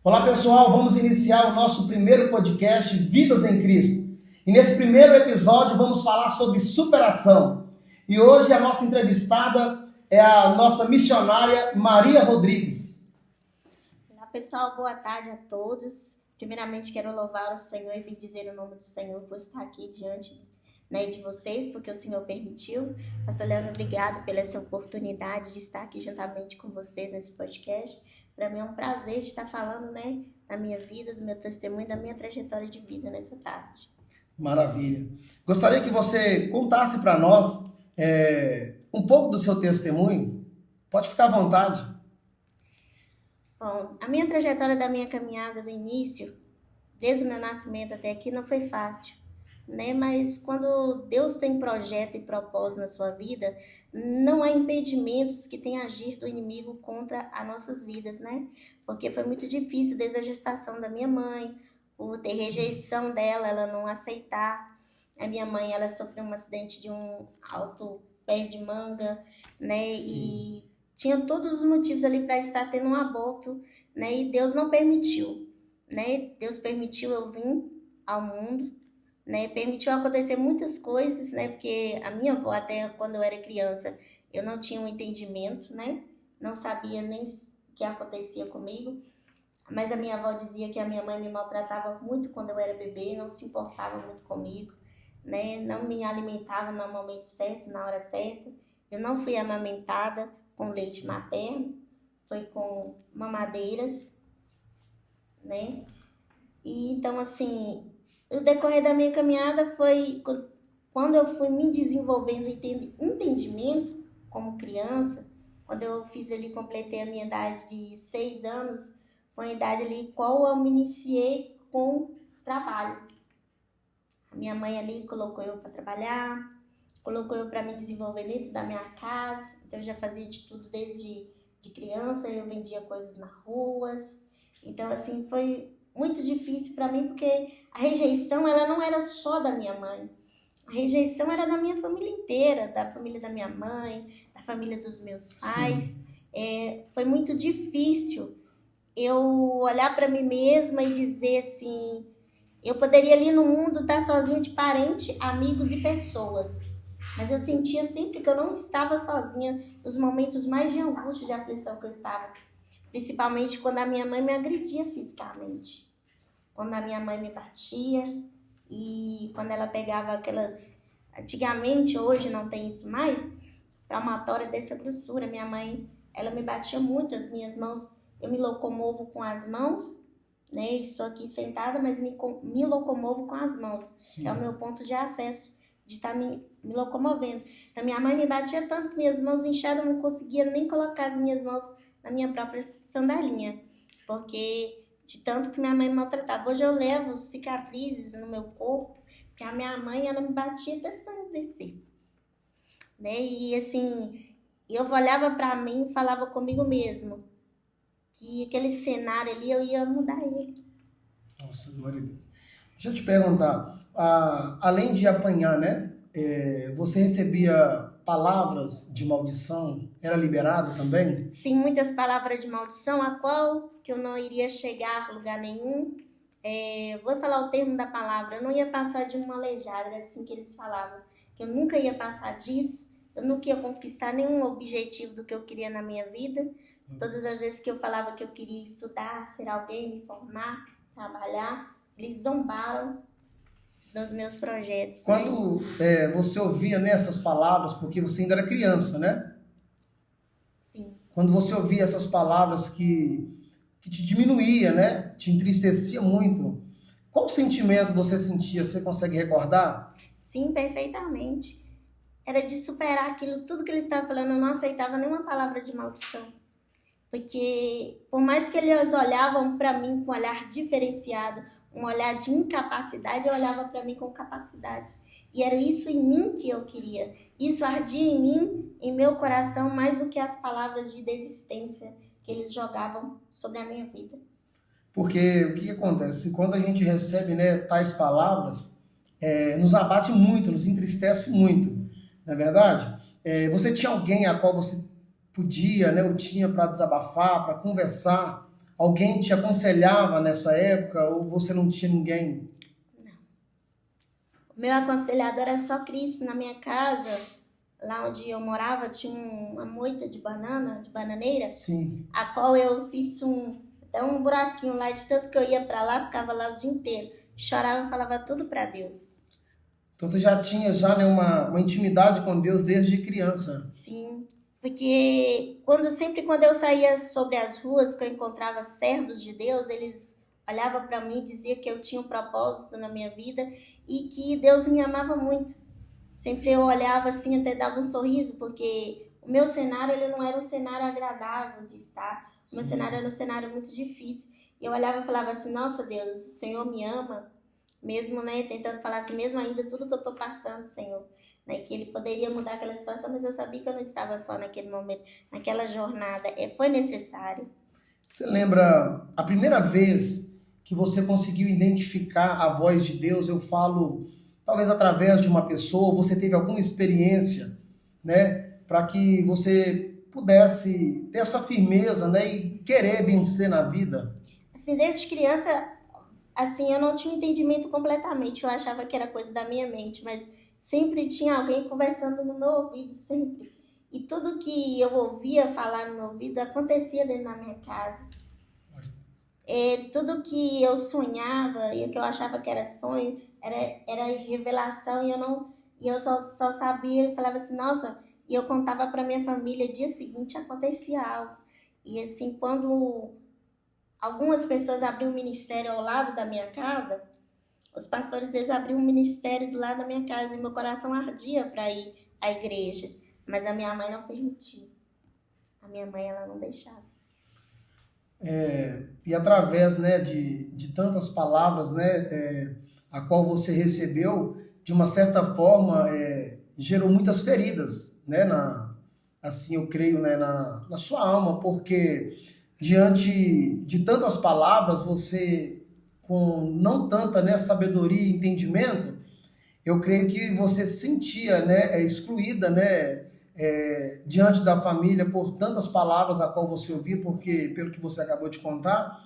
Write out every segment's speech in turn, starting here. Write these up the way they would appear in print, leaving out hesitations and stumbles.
Olá pessoal, vamos iniciar o nosso primeiro podcast Vidas em Cristo. E nesse primeiro episódio vamos falar sobre superação. E hoje a nossa entrevistada é a nossa missionária Maria Rodrigues. Olá pessoal, boa tarde a todos. Primeiramente quero louvar o Senhor e bendizer o nome do Senhor por estar aqui diante de vocês, porque o Senhor permitiu. Pastor Leandro, obrigado pela essa oportunidade de estar aqui juntamente com vocês nesse podcast. Para mim é um prazer de estar falando da minha vida, do meu testemunho, da minha trajetória de vida nessa tarde. Maravilha. Gostaria que você contasse para nós um pouco do seu testemunho. Pode ficar à vontade. Bom, a minha trajetória da minha caminhada do início, desde o meu nascimento até aqui, não foi fácil. Mas quando Deus tem projeto e propósito na sua vida, não há impedimentos que tenham agir do inimigo contra as nossas vidas, Porque foi muito difícil desde a gestação da minha mãe, por ter rejeição dela, ela não aceitar. A minha mãe, ela sofreu um acidente de um alto pé de manga, E tinha todos os motivos ali para estar tendo um aborto, E Deus não permitiu, Deus permitiu eu vir ao mundo, permitiu acontecer muitas coisas, porque a minha avó, até quando eu era criança, eu não tinha um entendimento, não sabia nem o que acontecia comigo, mas a minha avó dizia que a minha mãe me maltratava muito quando eu era bebê, não se importava muito comigo, não me alimentava no momento certo, na hora certa. Eu não fui amamentada com leite materno, foi com mamadeiras, E então, assim, o decorrer da minha caminhada foi quando eu fui me desenvolvendo entendimento como criança, quando eu fiz ali, completei a minha idade de 6 anos, foi a idade ali qual eu me iniciei com trabalho. A minha mãe ali colocou eu para trabalhar, colocou eu para me desenvolver dentro da minha casa, então eu já fazia de tudo desde de criança, eu vendia coisas nas ruas, então assim, foi muito difícil para mim, porque a rejeição, ela não era só da minha mãe. A rejeição era da minha família inteira, da família da minha mãe, da família dos meus pais. Foi muito difícil eu olhar para mim mesma e dizer assim, eu poderia ali no mundo estar sozinho de parente, amigos e pessoas. Mas eu sentia sempre que eu não estava sozinha nos momentos mais de angústia, de aflição que eu estava. Principalmente quando a minha mãe me agredia fisicamente. Quando a minha mãe me batia e quando ela pegava aquelas... Antigamente, hoje não tem isso mais, palmatória dessa grossura. Minha mãe, ela me batia muito as minhas mãos. Eu me locomovo com as mãos, Estou aqui sentada, mas me locomovo com as mãos. Sim. É o meu ponto de acesso, de estar me locomovendo. Então, minha mãe me batia tanto que minhas mãos inchadas, eu não conseguia nem colocar as minhas mãos na minha própria sandalinha, porque de tanto que minha mãe me maltratava. Hoje eu levo cicatrizes no meu corpo, porque a minha mãe, ela me batia até sangue descer, E assim, eu olhava para mim e falava comigo mesmo que aquele cenário ali eu ia mudar ele. Nossa, glória a Deus. Deixa eu te perguntar, além de apanhar, você recebia palavras de maldição? Era liberada também? Sim, muitas palavras de maldição, a qual que eu não iria chegar a lugar nenhum. Vou falar o termo da palavra, eu não ia passar de uma aleijada, era assim que eles falavam, que eu nunca ia passar disso, eu nunca ia conquistar nenhum objetivo do que eu queria na minha vida. Todas as vezes que eu falava que eu queria estudar, ser alguém, me formar, trabalhar, eles zombaram dos meus projetos. Quando você ouvia essas palavras, porque você ainda era criança, Sim. Quando você ouvia essas palavras que te diminuía, te entristecia muito, qual sentimento você sentia? Você consegue recordar? Sim, perfeitamente. Era de superar aquilo, tudo que eles estavam falando, eu não aceitava nenhuma palavra de maldição. Porque por mais que eles olhavam para mim com um olhar diferenciado, um olhar de incapacidade, eu olhava para mim com capacidade. E era isso em mim que eu queria. Isso ardia em mim, em meu coração, mais do que as palavras de desistência que eles jogavam sobre a minha vida. Porque o que acontece? Quando a gente recebe tais palavras, nos abate muito, nos entristece muito, não é verdade? Você tinha alguém a qual você podia, ou tinha para desabafar, para conversar alguém te aconselhava nessa época ou você não tinha ninguém? O meu aconselhador era só Cristo. Na minha casa, lá onde eu morava, tinha uma moita de banana, de bananeira, Sim. a qual eu fiz até um buraquinho lá, de tanto que eu ia para lá, ficava lá o dia inteiro. Chorava e falava tudo para Deus. Então você já tinha né, uma intimidade com Deus desde criança. Sim, porque sempre quando eu saía sobre as ruas, que eu encontrava servos de Deus, eles olhavam para mim e diziam que eu tinha um propósito na minha vida e que Deus me amava muito. Sempre eu olhava assim, até dava um sorriso, porque o meu cenário ele não era um cenário agradável de estar. O meu Sim. cenário era um cenário muito difícil. E eu olhava e falava assim, nossa Deus, o Senhor me ama, mesmo, né, tentando falar assim, mesmo ainda tudo que eu estou passando, Senhor, né, que Ele poderia mudar aquela situação, mas eu sabia que eu não estava só naquele momento, naquela jornada, foi necessário. Você lembra a primeira vez que você conseguiu identificar a voz de Deus? Eu falo, talvez através de uma pessoa, você teve alguma experiência, né, para que você pudesse ter essa firmeza, né, e querer vencer na vida? Assim, desde criança, assim, eu não tinha um entendimento completamente, eu achava que era coisa da minha mente, mas sempre tinha alguém conversando no meu ouvido, sempre. E tudo que eu ouvia falar no meu ouvido acontecia dentro da minha casa. Tudo que eu sonhava e o que eu achava que era sonho era revelação e eu só sabia e falava assim, nossa, e eu contava para minha família, dia seguinte acontecia algo. E assim, quando algumas pessoas abriam um ministério ao lado da minha casa, os pastores eles abriam um ministério do lado da minha casa e meu coração ardia para ir à igreja, mas a minha mãe não permitiu. A minha mãe ela não deixava. E através, né, de tantas palavras, né, a qual você recebeu, de uma certa forma, gerou muitas feridas, né, assim eu creio, né, na sua alma, porque diante de tantas palavras, você, com não tanta, né, sabedoria e entendimento, eu creio que você se sentia, né, excluída, né, diante da família por tantas palavras a qual você ouvia, porque pelo que você acabou de contar,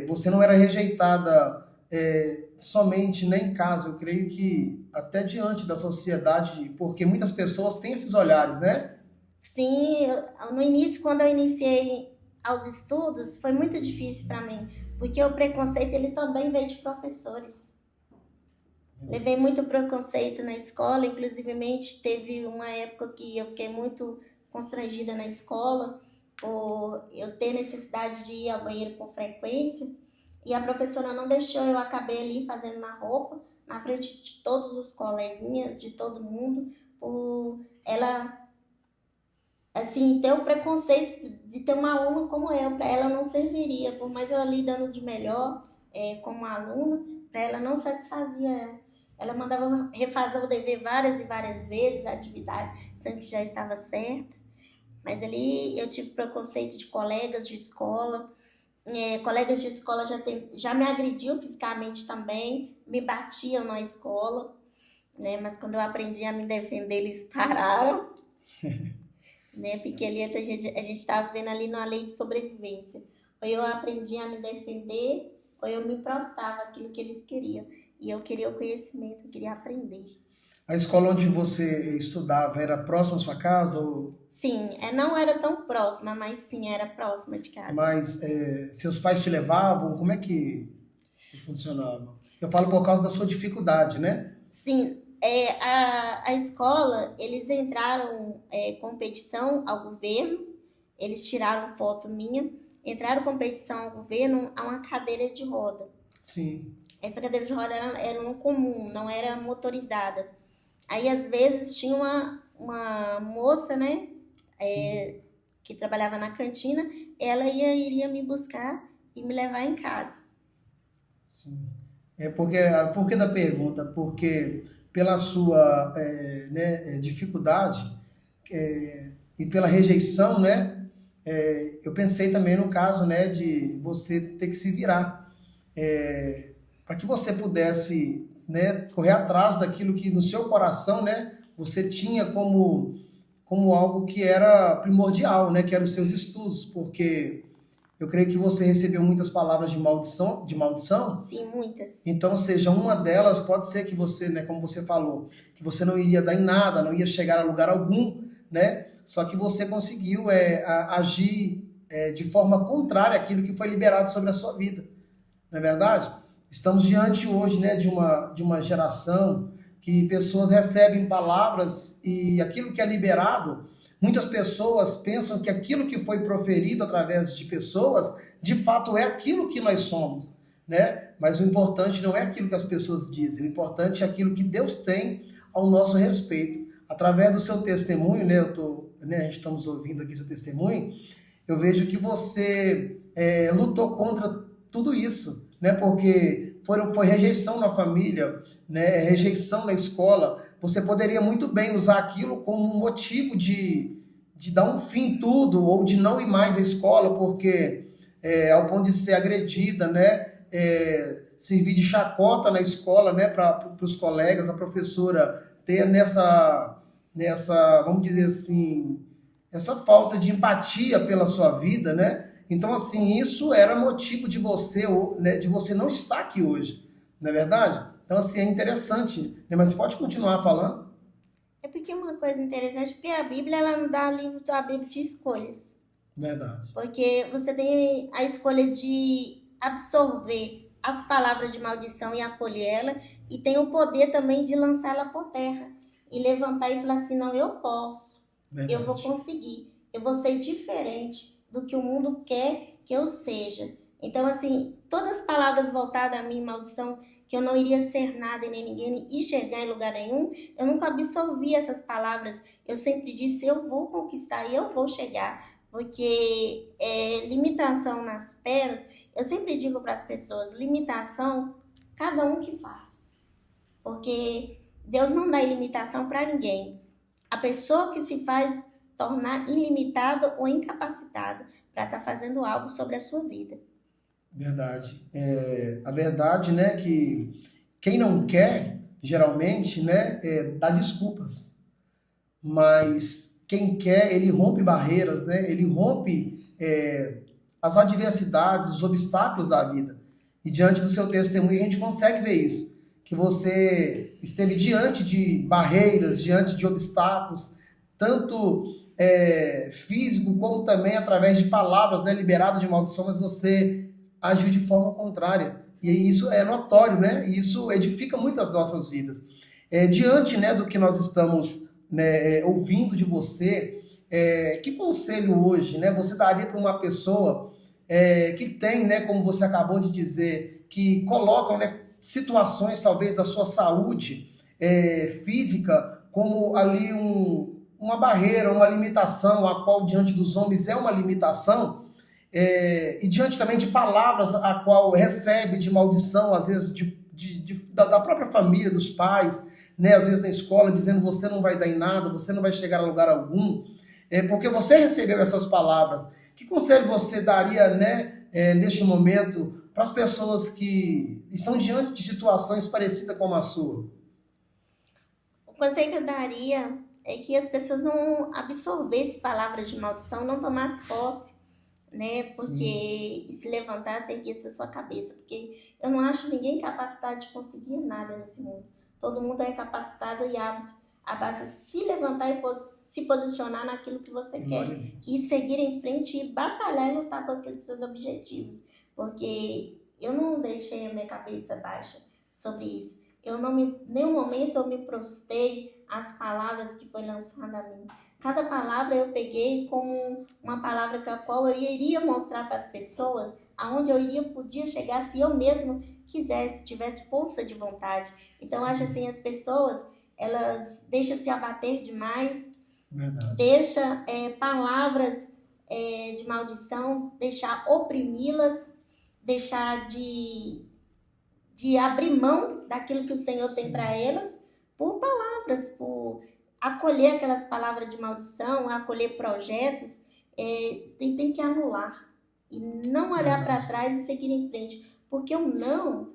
você não era rejeitada somente nem em casa, eu creio que até diante da sociedade, porque muitas pessoas têm esses olhares, né? Sim, no início, quando eu iniciei aos estudos, foi muito difícil para mim, porque o preconceito ele também veio de professores. Levei muito preconceito na escola, inclusivemente teve uma época que eu fiquei muito constrangida na escola, por eu ter necessidade de ir ao banheiro com frequência, e a professora não deixou, eu acabei ali fazendo na roupa, na frente de todos os coleguinhas, de todo mundo, por ela, assim, ter o preconceito de ter uma aluna como eu, para ela não serviria, por mais eu ali dando de melhor como aluna, para ela não satisfazia ela. Ela mandava refazer o dever várias e várias vezes, a atividade, sendo que já estava certa. Mas ali eu tive preconceito de colegas de escola. Colegas de escola já me agrediam fisicamente também, me batiam na escola, né? Mas quando eu aprendi a me defender, eles pararam. Né? Porque ali a gente estava vendo ali numa lei de sobrevivência. Ou eu aprendi a me defender, ou eu me prostrava aquilo que eles queriam. E eu queria o conhecimento, eu queria aprender. A escola onde você estudava era próxima à sua casa? Ou... Sim, não era tão próxima, mas sim, era próxima de casa. Mas seus pais te levavam? Como é que funcionava? Eu falo por causa da sua dificuldade, né? Sim, a escola, eles entraram competição ao governo, eles tiraram foto minha, entraram competição ao governo a uma cadeira de roda. Sim. Essa cadeira de roda era um comum, não era motorizada. Aí, às vezes, tinha uma moça, né, que trabalhava na cantina, ela iria me buscar e me levar em casa. Sim. Por que da pergunta? Porque pela sua dificuldade e pela rejeição, né, eu pensei também no caso, né, de você ter que se virar. Para que você pudesse, né, correr atrás daquilo que no seu coração, né, você tinha como algo que era primordial, né, que eram os seus estudos, porque Eu creio que você recebeu muitas palavras de maldição, de maldição. Sim, muitas. Então, ou seja, uma delas pode ser que você, né, como você falou, que você não iria dar em nada, não ia chegar a lugar algum, né? Só que você conseguiu agir de forma contrária àquilo que foi liberado sobre a sua vida. Não é verdade? Estamos diante hoje, né, de uma geração que pessoas recebem palavras e aquilo que é liberado, muitas pessoas pensam que aquilo que foi proferido através de pessoas, de fato é aquilo que nós somos, né? Mas o importante não é aquilo que as pessoas dizem, o importante é aquilo que Deus tem ao nosso respeito. Através do seu testemunho, né, a gente estamos ouvindo aqui seu testemunho, eu vejo que você lutou contra tudo isso, né? Porque foi rejeição na família, né? Rejeição na escola. Você poderia muito bem usar aquilo como um motivo de dar um fim em tudo, ou de não ir mais à escola, porque ao ponto de ser agredida, né? Servir de chacota na escola, né? Para os colegas, a professora ter nessa, vamos dizer assim, essa falta de empatia pela sua vida, né? Então, assim, isso era motivo de você, né, de você não estar aqui hoje, não é verdade? Então, assim, é interessante, né? Mas você pode continuar falando? É porque uma coisa interessante, porque a Bíblia, ela não dá livro da Bíblia de escolhas. Verdade. Porque você tem a escolha de absorver as palavras de maldição e acolher ela, e tem o poder também de lançá-la por terra e levantar e falar assim, não, eu posso, Verdade. eu vou conseguir, eu vou ser diferente do que o mundo quer que eu seja. Então, assim, todas as palavras voltadas a mim, maldição, que eu não iria ser nada e nem ninguém e chegar em lugar nenhum, eu nunca absorvi essas palavras. Eu sempre disse, eu vou conquistar e eu vou chegar. Porque limitação nas pernas, eu sempre digo para as pessoas, limitação, cada um que faz. Porque Deus não dá ilimitação para ninguém. A pessoa que se faz tornar ilimitado ou incapacitado para estar fazendo algo sobre a sua vida. Verdade. A verdade, né, que quem não quer, geralmente, né, dá desculpas. Mas quem quer, ele rompe barreiras, né? Ele rompe as adversidades, os obstáculos da vida. E diante do seu testemunho a gente consegue ver isso. Que você esteve diante de barreiras, diante de obstáculos, tanto físico como também através de palavras, né, liberadas de maldição, mas você agiu de forma contrária. E isso é notório, né? E isso edifica muito as nossas vidas. Diante, né, do que nós estamos, né, ouvindo de você, que conselho hoje, né, você daria para uma pessoa que tem, né, como você acabou de dizer, que colocam, né, situações talvez da sua saúde física como ali uma barreira, uma limitação, a qual diante dos homens é uma limitação, e diante também de palavras a qual recebe de maldição, às vezes da própria família, dos pais, né, às vezes na escola, dizendo você não vai dar em nada, você não vai chegar a lugar algum, porque você recebeu essas palavras. Que conselho você daria, né, neste momento para as pessoas que estão diante de situações parecidas com a sua? O conselho que eu daria é que as pessoas não absorvessem palavras de maldição, não tomassem posse, né? Porque se levantassem aqui essa sua cabeça, porque eu não acho ninguém capacitado de conseguir nada nesse mundo. Todo mundo é capacitado e apto a basta se levantar e se posicionar naquilo que você quer e seguir em frente e batalhar e lutar por aqueles seus objetivos, porque eu não deixei a minha cabeça baixa sobre isso. Eu não nenhum momento eu me prostei às palavras que foi lançada a mim. Cada palavra eu peguei como uma palavra com a qual eu iria mostrar para as pessoas aonde eu podia chegar se eu mesmo quisesse, tivesse força de vontade. Então, eu acho assim, as pessoas, elas deixam se abater demais, deixa palavras de maldição, deixar oprimi-las, deixar de abrir mão daquilo que o Senhor tem para elas, por palavras, por acolher aquelas palavras de maldição, acolher projetos, tem que anular e não olhar para trás e seguir em frente, porque o não,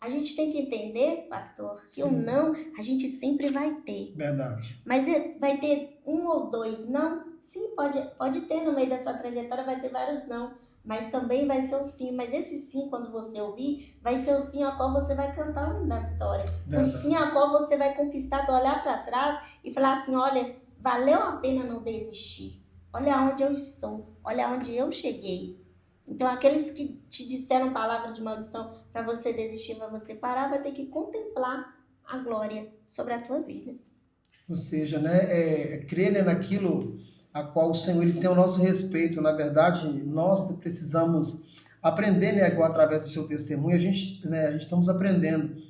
a gente tem que entender, pastor, que o não a gente sempre vai ter. Verdade. Mas vai ter um ou dois não? Sim, pode ter no meio da sua trajetória, vai ter vários não, mas também vai ser o sim. Mas esse sim, quando você ouvir, vai ser o sim a qual você vai cantar o hino da vitória. Verdade. O sim a qual você vai conquistar, de olhar para trás e falar assim, olha, valeu a pena não desistir. Olha onde eu estou, olha onde eu cheguei. Então, aqueles que te disseram palavra de maldição para você desistir, para você parar, vai ter que contemplar a glória sobre a tua vida. Ou seja, né, crer, né, naquilo a qual o Senhor ele tem o nosso respeito. Na verdade, nós precisamos aprender, né, através do seu testemunho, a gente estamos aprendendo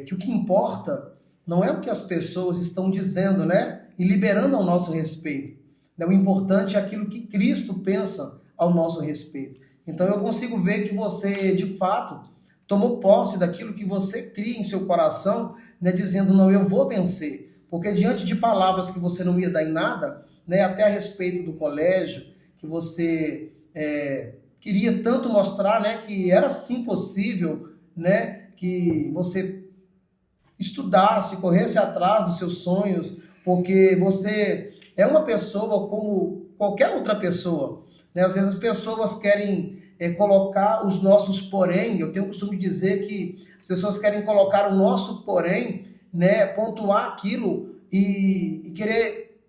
que o que importa não é o que as pessoas estão dizendo, né, e liberando ao nosso respeito. O importante é aquilo que Cristo pensa ao nosso respeito. Então eu consigo ver que você, de fato, tomou posse daquilo que você cria em seu coração, né, dizendo, não, eu vou vencer. Porque diante de palavras que você não ia dar em nada, né, até a respeito do colégio, que você queria tanto mostrar, né, que era sim possível, né, que você estudasse, corresse atrás dos seus sonhos, porque você é uma pessoa como qualquer outra pessoa, né? Às vezes as pessoas querem colocar os nossos porém, eu tenho o costume de dizer que as pessoas querem colocar o nosso porém, né, pontuar aquilo e querer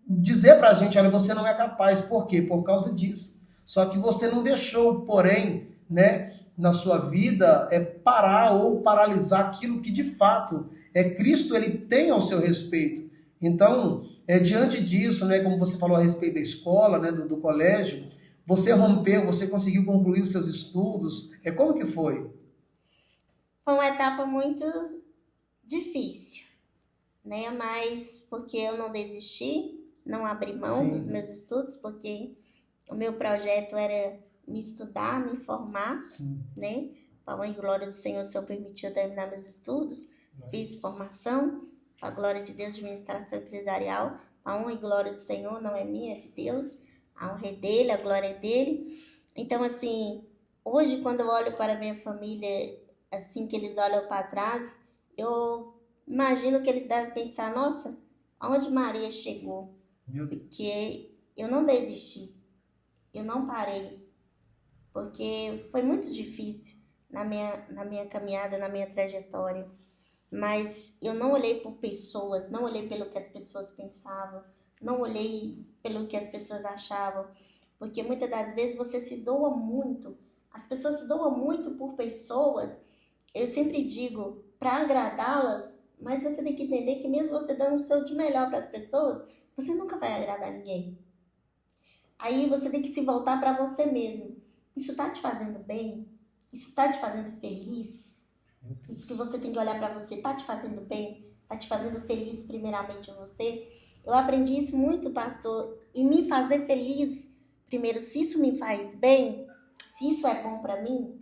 dizer pra gente, olha, você não é capaz. Por quê? Por causa disso. Só que você não deixou o porém, né, na sua vida parar ou paralisar aquilo que de fato Cristo ele tem ao seu respeito. Então, diante disso, né, como você falou a respeito da escola, né, do colégio, você rompeu, você conseguiu concluir os seus estudos. Como que foi? Foi uma etapa muito difícil, né? Mas porque eu não desisti, não abri mão Sim. dos meus estudos, porque o meu projeto era me estudar, me formar, Sim. né? Para a honra e glória do Senhor, o Senhor permitiu terminar meus estudos. Fiz formação, para a glória de Deus, de administração empresarial. A honra e glória do Senhor não é minha, é de Deus. A honra é dele, a glória é dele. Então, assim, hoje, quando eu olho para a minha família, assim que eles olham para trás, eu imagino que eles devem pensar, nossa, aonde Maria chegou? Meu Deus. Porque eu não desisti, eu não parei, porque foi muito difícil na minha caminhada, na minha trajetória. Mas eu não olhei por pessoas, não olhei pelo que as pessoas pensavam, não olhei pelo que as pessoas achavam, porque muitas das vezes você se doa muito, as pessoas se doam muito por pessoas, eu sempre digo, para agradá-las, mas você tem que entender que mesmo você dando o seu de melhor para as pessoas, você nunca vai agradar ninguém. Aí você tem que se voltar para você mesmo. Isso está te fazendo bem? Isso está te fazendo feliz? Isso que você tem que olhar para você, tá te fazendo bem? Tá te fazendo feliz primeiramente você? Eu aprendi isso muito, pastor, e me fazer feliz. Primeiro, se isso me faz bem, se isso é bom para mim,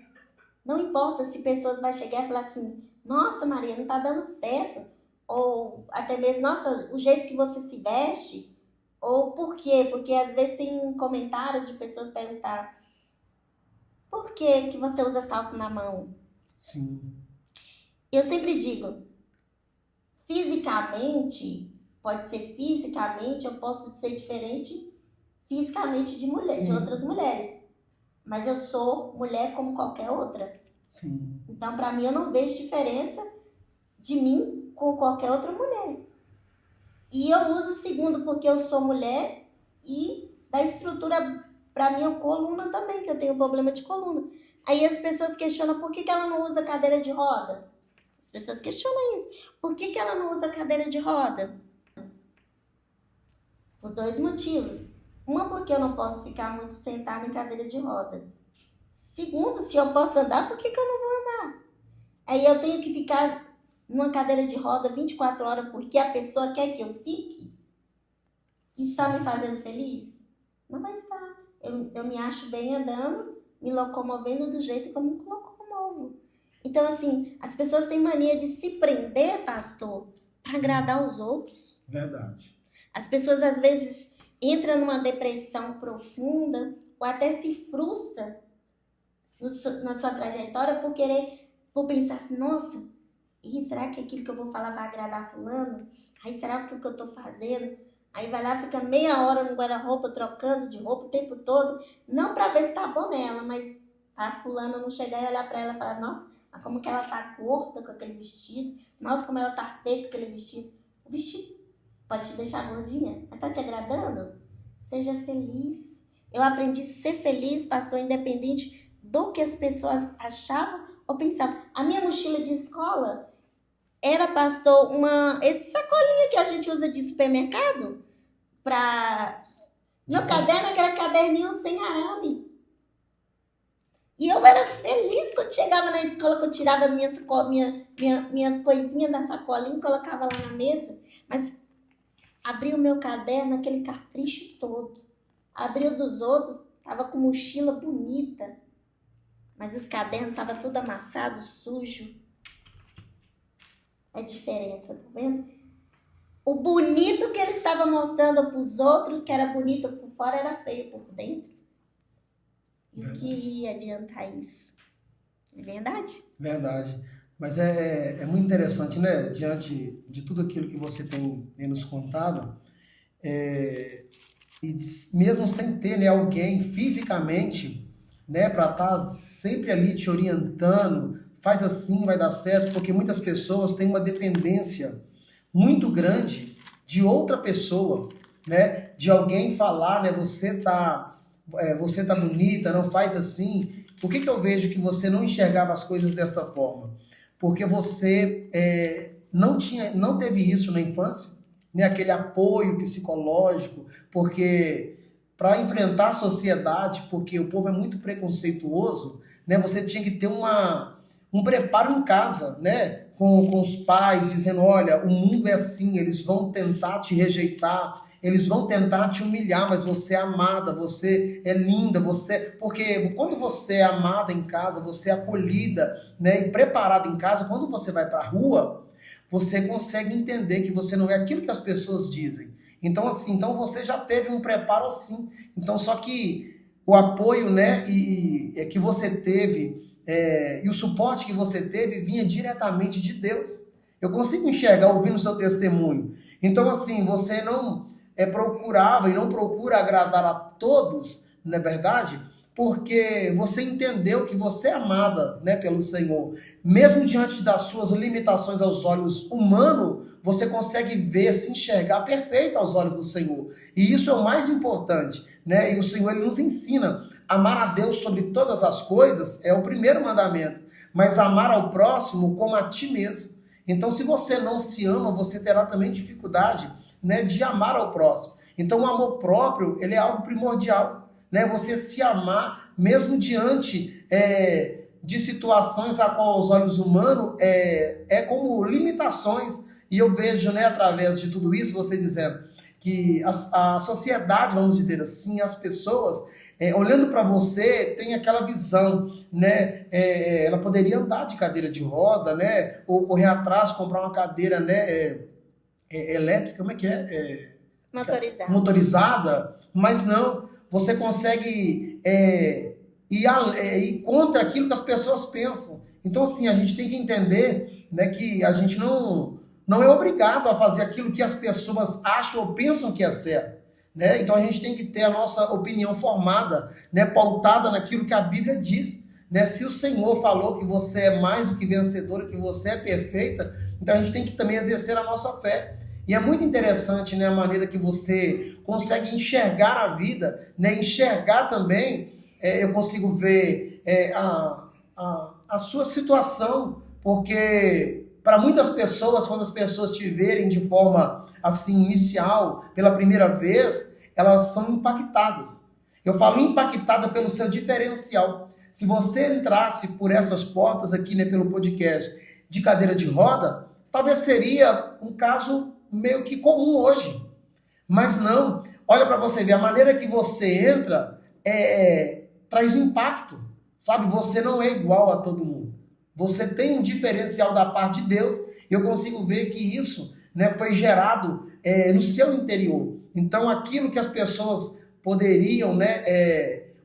não importa se pessoas vão chegar e falar assim, nossa, Maria, não tá dando certo. Ou até mesmo, nossa, o jeito que você se veste. Ou por quê? Porque às vezes tem comentários de pessoas perguntar, por que você usa salto na mão? Sim. Eu sempre digo, fisicamente, pode ser fisicamente, eu posso ser diferente fisicamente de mulher, Sim. de outras mulheres. Mas eu sou mulher como qualquer outra. Sim. Então, para mim, eu não vejo diferença de mim com qualquer outra mulher. E eu uso o segundo porque eu sou mulher e da estrutura para minha coluna também, que eu tenho problema de coluna. Aí as pessoas questionam por que ela não usa cadeira de roda. As pessoas questionam isso. Por que ela não usa cadeira de roda? Por dois motivos. Uma, porque eu não posso ficar muito sentada em cadeira de roda. Segundo, se eu posso andar, por que eu não vou andar? Aí eu tenho que ficar numa cadeira de roda 24 horas porque a pessoa quer que eu fique? Isso está me fazendo feliz? Não vai estar. Eu me acho bem andando, me locomovendo do jeito que eu me locomovo. Então, assim, as pessoas têm mania de se prender, pastor, para agradar os outros. Verdade. As pessoas, às vezes, entram numa depressão profunda ou até se frustra na sua trajetória por pensar assim, nossa, será que aquilo que eu vou falar vai agradar fulano? Aí, será que o que eu estou fazendo? Aí vai lá, fica meia hora no guarda-roupa, trocando de roupa o tempo todo, não para ver se tá bom nela, mas a fulana não chegar e olhar para ela e falar, nossa, mas como que ela tá curta com aquele vestido, nossa, como ela tá feia com aquele vestido. O vestido pode te deixar gordinha, mas tá te agradando? Seja feliz. Eu aprendi a ser feliz, pastor, independente do que as pessoas achavam ou pensavam. A minha mochila de escola era, pastor, esse sacolinha que a gente usa de supermercado para... Meu caderno era caderninho sem arame. E eu era feliz quando chegava na escola, que eu tirava minhas coisinhas da sacolinha e colocava lá na mesa. Mas abri o meu caderno, aquele capricho todo. Abri o dos outros, tava com mochila bonita. Mas os cadernos estavam tudo amassado, sujo. É diferença, tá vendo? O bonito que ele estava mostrando para os outros, que era bonito por fora, era feio por dentro. E o que ia adiantar isso? É verdade? Verdade. Mas é muito interessante, né? Diante de tudo aquilo que você tem nos contado, e mesmo sem ter, né, alguém fisicamente, né, para estar sempre ali te orientando, faz assim, vai dar certo, porque muitas pessoas têm uma dependência muito grande de outra pessoa, né? De alguém falar, né? Você tá bonita, não faz assim. Por que eu vejo que você não enxergava as coisas desta forma? Porque você não teve isso na infância, né? Aquele apoio psicológico, porque para enfrentar a sociedade, porque o povo é muito preconceituoso, né? Você tinha que ter um preparo em casa, né? Com os pais, dizendo, olha, o mundo é assim, eles vão tentar te rejeitar, eles vão tentar te humilhar, mas você é amada, você é linda, porque quando você é amada em casa, você é acolhida, né, e preparada em casa, quando você vai para a rua, você consegue entender que você não é aquilo que as pessoas dizem. Então, assim, então você já teve um preparo assim. Então, só que o apoio, né, que você teve, e o suporte que você teve vinha diretamente de Deus. Eu consigo enxergar ouvindo o seu testemunho. Então, assim, você não procurava e não procura agradar a todos, não é verdade? Porque você entendeu que você é amada, né, pelo Senhor. Mesmo diante das suas limitações aos olhos humanos, você consegue ver, se enxergar perfeito aos olhos do Senhor. E isso é o mais importante, né? E o Senhor, ele nos ensina a amar a Deus sobre todas as coisas, é o primeiro mandamento. Mas amar ao próximo como a ti mesmo. Então, se você não se ama, você terá também dificuldade, né, de amar ao próximo. Então, o amor próprio, ele é algo primordial, né? Você se amar, mesmo diante de situações a qual os olhos humanos é como limitações. E eu vejo, né, através de tudo isso, você dizendo que a sociedade, vamos dizer assim, as pessoas, olhando para você, tem aquela visão, né? Ela poderia andar de cadeira de roda, né? Ou correr atrás, comprar uma cadeira, né? Elétrica, como é que é? Motorizada, mas não. Você consegue ir contra aquilo que as pessoas pensam. Então, assim, a gente tem que entender, né, que a gente não é obrigado a fazer aquilo que as pessoas acham ou pensam que é certo. Né? Então a gente tem que ter a nossa opinião formada, né, pautada naquilo que a Bíblia diz. Né? Se o Senhor falou que você é mais do que vencedora, que você é perfeita, então a gente tem que também exercer a nossa fé. E é muito interessante, né, a maneira que você consegue enxergar a vida, né, enxergar também, eu consigo ver a sua situação, porque para muitas pessoas, quando as pessoas te verem de forma assim inicial, pela primeira vez, elas são impactadas. Eu falo impactada pelo seu diferencial. Se você entrasse por essas portas aqui, né, pelo podcast de cadeira de roda, talvez seria um caso meio que comum hoje. Mas não. Olha para você ver, a maneira que você entra traz impacto. Sabe, você não é igual a todo mundo. Você tem um diferencial da parte de Deus. E eu consigo ver que isso, né, foi gerado no seu interior. Então, aquilo que as pessoas poderiam, né,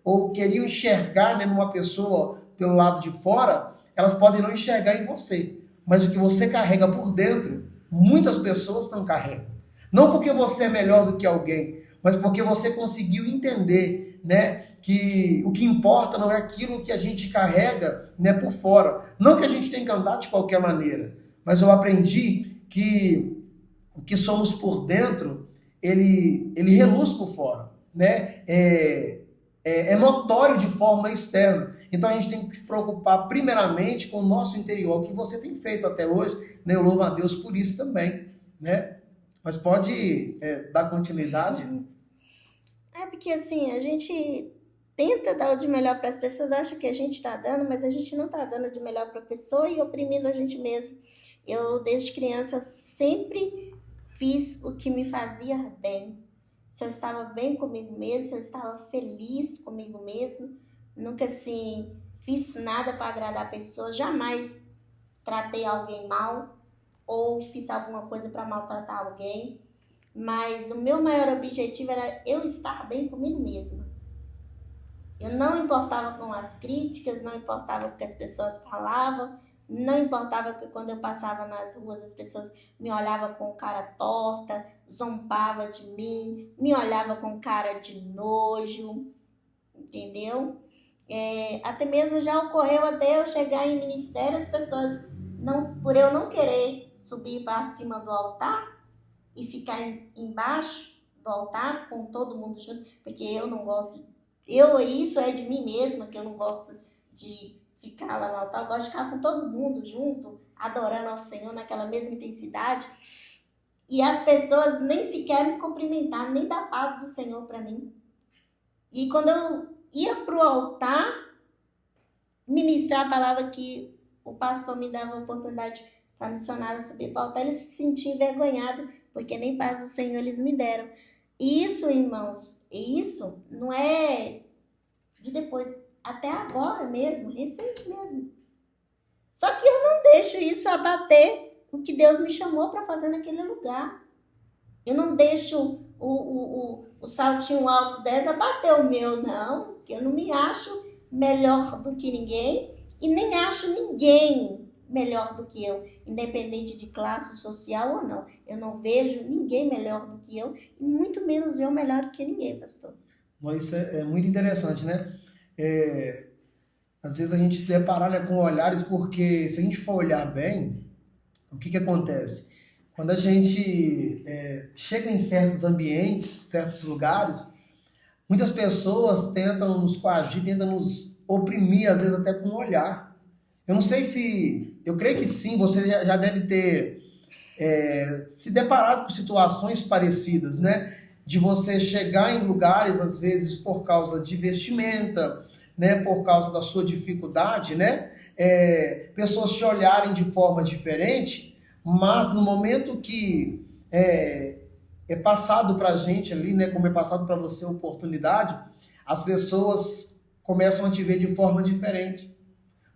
ou queriam enxergar, né, numa pessoa pelo lado de fora, elas podem não enxergar em você. Mas o que você carrega por dentro, muitas pessoas não carregam. Não porque você é melhor do que alguém, mas porque você conseguiu entender, né, que o que importa não é aquilo que a gente carrega, né, por fora. Não que a gente tenha que andar de qualquer maneira, mas eu aprendi que o que somos por dentro, ele reluz por fora, né? É notório de forma externa. Então a gente tem que se preocupar primeiramente com o nosso interior, o que você tem feito até hoje, né? Eu louvo a Deus por isso também, né? Mas pode dar continuidade? É porque assim, a gente tenta dar o de melhor para as pessoas, acha que a gente está dando, mas a gente não está dando de melhor para a pessoa e oprimindo a gente mesmo. Eu, desde criança, sempre fiz o que me fazia bem. Se eu estava bem comigo mesmo, se eu estava feliz comigo mesmo, nunca assim fiz nada para agradar a pessoa, jamais tratei alguém mal ou fiz alguma coisa para maltratar alguém. Mas o meu maior objetivo era eu estar bem comigo mesma. Eu não importava com as críticas, não importava o que as pessoas falavam, não importava que quando eu passava nas ruas as pessoas me olhavam com cara torta, zombavam de mim, me olhavam com cara de nojo, entendeu? Até mesmo já ocorreu até eu chegar em ministério, as pessoas, não, por eu não querer subir para cima do altar e ficar embaixo do altar com todo mundo junto, porque eu não gosto, isso é de mim mesma, que eu não gosto de ficar lá no altar, eu gosto de ficar com todo mundo junto, adorando ao Senhor naquela mesma intensidade, e as pessoas nem sequer me cumprimentar, nem dar paz do Senhor para mim. E quando eu ia pro altar ministrar a palavra que o pastor me dava a oportunidade para missionário subir para o altar, eles se sentiam envergonhados, porque nem paz do Senhor eles me deram. Isso, irmãos, isso não é de depois, até agora mesmo, recente mesmo. Só que eu não deixo isso abater o que Deus me chamou para fazer naquele lugar. Eu não deixo o saltinho alto 10 abater o meu, não, porque eu não me acho melhor do que ninguém e nem acho ninguém melhor do que eu, independente de classe social ou não. Eu não vejo ninguém melhor do que eu, e muito menos eu melhor do que ninguém, pastor. Mas isso é muito interessante, né? Às vezes a gente se depara, né, com olhares, porque se a gente for olhar bem, o que acontece? Quando a gente chega em certos ambientes, certos lugares, muitas pessoas tentam nos coagir, tentam nos oprimir, às vezes até com um olhar. Eu não sei se... Eu creio que sim, você já deve ter se deparado com situações parecidas, né? De você chegar em lugares, às vezes, por causa de vestimenta, né? Por causa da sua dificuldade, né? Pessoas te olharem de forma diferente, mas no momento que é passado para a gente ali, né? Como é passado para você a oportunidade, as pessoas começam a te ver de forma diferente.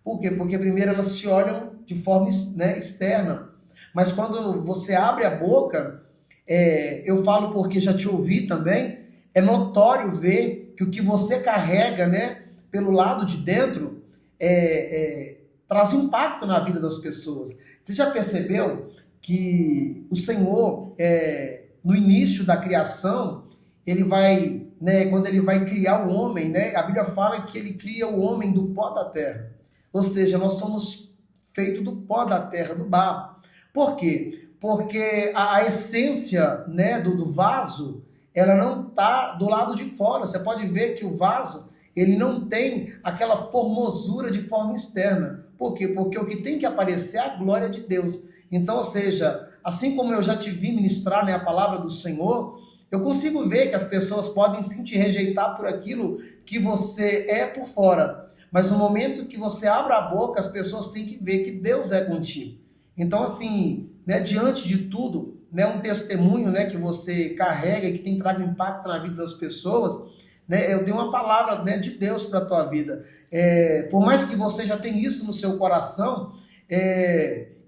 Por quê? Porque primeiro elas te olham de forma, né, externa, mas quando você abre a boca, eu falo porque já te ouvi também, é notório ver que o que você carrega, né, pelo lado de dentro, traz impacto na vida das pessoas. Você já percebeu que o Senhor, no início da criação, ele vai, né, quando ele vai criar o homem, né, a Bíblia fala que ele cria o homem do pó da terra. Ou seja, nós somos feitos do pó da terra, do barro. Por quê? Porque a essência, né, do vaso, ela não está do lado de fora. Você pode ver que o vaso, ele não tem aquela formosura de forma externa. Por quê? Porque o que tem que aparecer é a glória de Deus. Então, ou seja, assim como eu já te vi ministrar, né, a palavra do Senhor, eu consigo ver que as pessoas podem sim te rejeitar por aquilo que você é por fora. Mas no momento que você abre a boca, as pessoas têm que ver que Deus é contigo. Então, assim, né, diante de tudo, né, um testemunho, né, que você carrega e que tem trago impacto na vida das pessoas, né, eu dei uma palavra, né, de Deus para a tua vida. Por mais que você já tenha isso no seu coração,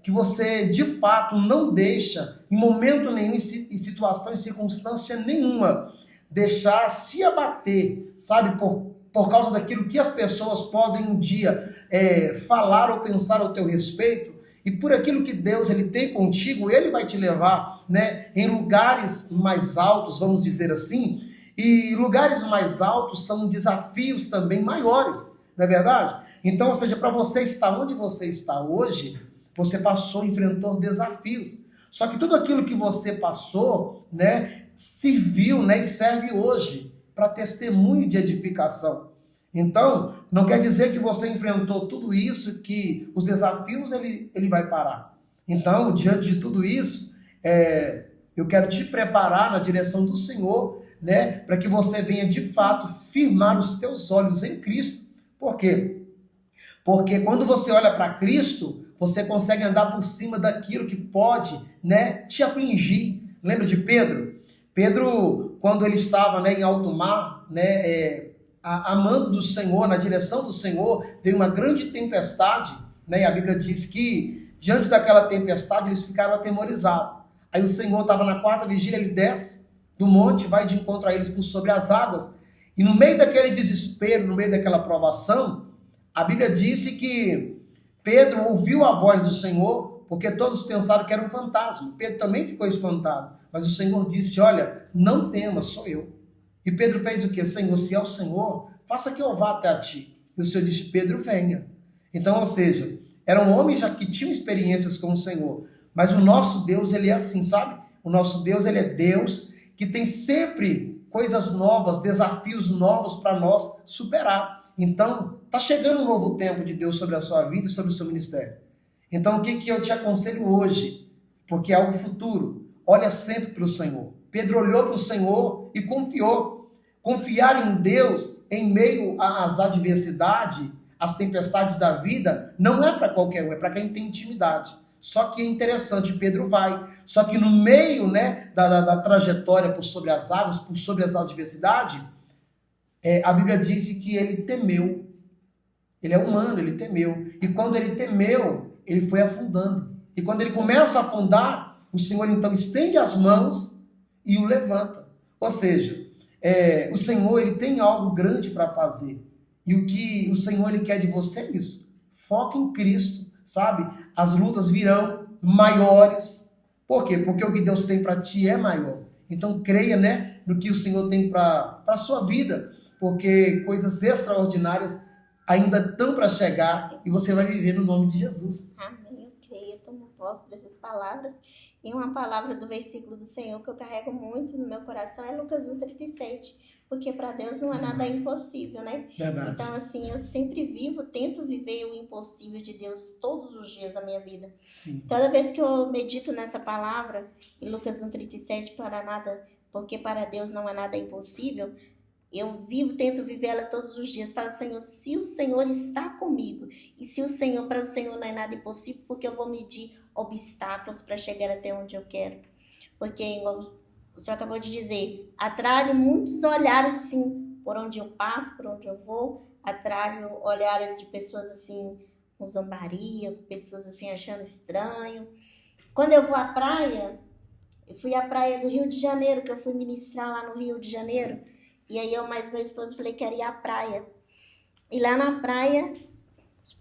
que você, de fato, não deixa, em momento nenhum, em situação, em circunstância nenhuma, deixar se abater, sabe, por causa daquilo que as pessoas podem um dia falar ou pensar ao teu respeito. E por aquilo que Deus ele tem contigo, ele vai te levar, né, em lugares mais altos, vamos dizer assim. E lugares mais altos são desafios também maiores, não é verdade? Então, ou seja, para você estar onde você está hoje, você passou, enfrentou desafios. Só que tudo aquilo que você passou, né, serviu, né, e serve hoje para testemunho de edificação. Então, não quer dizer que você enfrentou tudo isso, que os desafios ele vai parar. Então, diante de tudo isso, eu quero te preparar na direção do Senhor, né, para que você venha de fato firmar os teus olhos em Cristo. Por quê? Porque quando você olha para Cristo, você consegue andar por cima daquilo que pode, né, te afligir. Lembra de Pedro? Pedro, quando ele estava, né, em alto mar, né, amando do Senhor, na direção do Senhor, veio uma grande tempestade, né, e a Bíblia diz que diante daquela tempestade eles ficaram atemorizados. Aí o Senhor estava na quarta vigília, ele desce do monte, vai de encontro a eles por sobre as águas, e no meio daquele desespero, no meio daquela provação, a Bíblia disse que Pedro ouviu a voz do Senhor, porque todos pensaram que era um fantasma. Pedro também ficou espantado, mas o Senhor disse, olha, não temas, sou eu. E Pedro fez o quê? Senhor, se é o Senhor, faça que eu vá até a ti. E o Senhor disse, Pedro, venha. Então, ou seja, eram homens já que tinham experiências com o Senhor, mas o nosso Deus, ele é assim, sabe? O nosso Deus, ele é Deus que tem sempre coisas novas, desafios novos para nós superar. Então, está chegando um novo tempo de Deus sobre a sua vida e sobre o seu ministério. Então, o que eu te aconselho hoje? Porque é algo futuro. Olha sempre para o Senhor. Pedro olhou para o Senhor e confiou. Confiar em Deus em meio às adversidades, às tempestades da vida, não é para qualquer um, é para quem tem intimidade. Só que é interessante, Pedro vai. Só que no meio, né, da trajetória por sobre as águas, por sobre as adversidades, a Bíblia diz que ele temeu. Ele é humano, ele temeu. E quando ele temeu, ele foi afundando. E quando ele começa a afundar, o Senhor então estende as mãos e o levanta. Ou seja, o Senhor ele tem algo grande para fazer. E o que o Senhor ele quer de você é isso. Foca em Cristo, sabe? As lutas virão maiores. Por quê? Porque o que Deus tem para ti é maior. Então creia, né, no que o Senhor tem para a sua vida. Porque coisas extraordinárias ainda estão para chegar e você vai viver no nome de Jesus. Amém, eu creio, eu tomo posse dessas palavras. E uma palavra do versículo do Senhor que eu carrego muito no meu coração é Lucas 1,37. Porque para Deus não é nada impossível, né? Verdade. Então, assim, eu sempre tento viver o impossível de Deus todos os dias da minha vida. Sim. Toda vez que eu medito nessa palavra, em Lucas 1,37, porque para Deus não é nada impossível, eu tento viver ela todos os dias. Falo, Senhor, se o Senhor está comigo, e se para o Senhor não é nada impossível, porque eu vou medir obstáculos para chegar até onde eu quero. Porque, igual o Senhor acabou de dizer, atraio muitos olhares, sim, por onde eu passo, por onde eu vou, atraio olhares de pessoas, assim, com zombaria, com pessoas, assim, achando estranho. Quando eu vou à praia, eu fui à praia do Rio de Janeiro, que eu fui ministrar lá no Rio de Janeiro, e aí eu mais meu esposo falei que queria ir à praia. E lá na praia...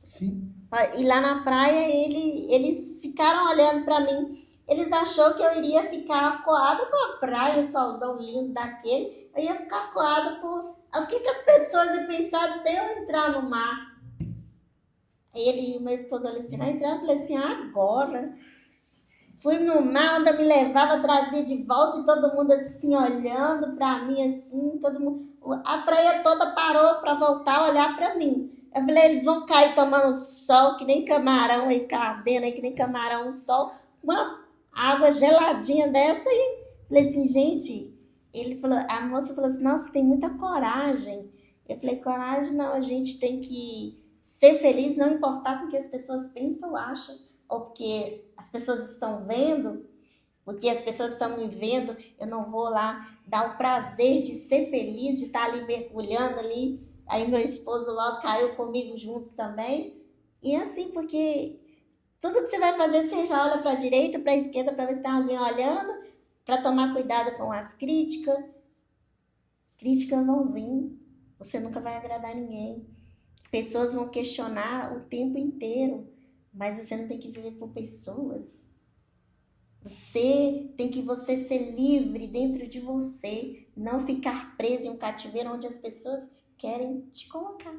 Sim. E lá na praia eles ficaram olhando para mim. Eles acharam que eu iria ficar acuada com a praia, o solzão lindo daquele. Eu ia ficar acuada por... O que as pessoas iam pensar de eu entrar no mar? Meu esposo olhou assim, vai entrar? Eu falei assim, agora... Fui no mar, onde me levava, trazia de volta e todo mundo assim, olhando pra mim assim, todo mundo... A praia toda parou pra voltar a olhar pra mim. Eu falei, eles vão cair tomando sol, que nem camarão, aí ficar ardendo aí, que nem camarão, sol, uma água geladinha dessa e... Falei assim, gente... A moça falou assim, nossa, tem muita coragem. Eu falei, coragem não, a gente tem que ser feliz, não importar o que as pessoas pensam ou acham. Ou porque as pessoas estão vendo, porque as pessoas estão me vendo, eu não vou lá dar o prazer de ser feliz, de estar ali mergulhando ali. Aí meu esposo logo caiu comigo junto também. E assim, porque tudo que você vai fazer, você já olha para a direita, para a esquerda, para ver se tem alguém olhando, para tomar cuidado com as críticas. Críticas vão vir, você nunca vai agradar ninguém. Pessoas vão questionar o tempo inteiro. Mas você não tem que viver por pessoas. Você tem que ser livre dentro de você, não ficar preso em um cativeiro onde as pessoas querem te colocar.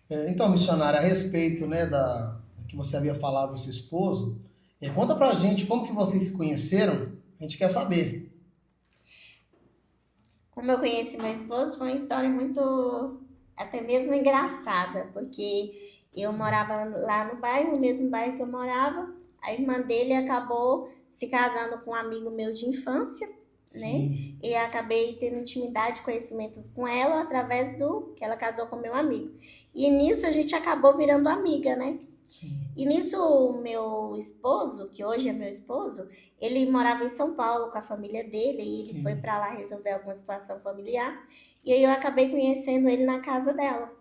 Então, missionária, a respeito, né, da que você havia falado do seu esposo, conta pra gente como que vocês se conheceram, a gente quer saber. Como eu conheci meu esposo, foi uma história muito, até mesmo engraçada, porque eu morava lá no bairro, no mesmo bairro que eu morava, a irmã dele acabou se casando com um amigo meu de infância, né? E acabei tendo intimidade, conhecimento com ela através do que ela casou com meu amigo. E nisso a gente acabou virando amiga, né? Sim. E nisso o meu esposo, que hoje é meu esposo, ele morava em São Paulo com a família dele e ele foi pra lá resolver alguma situação familiar. E aí eu acabei conhecendo ele na casa dela.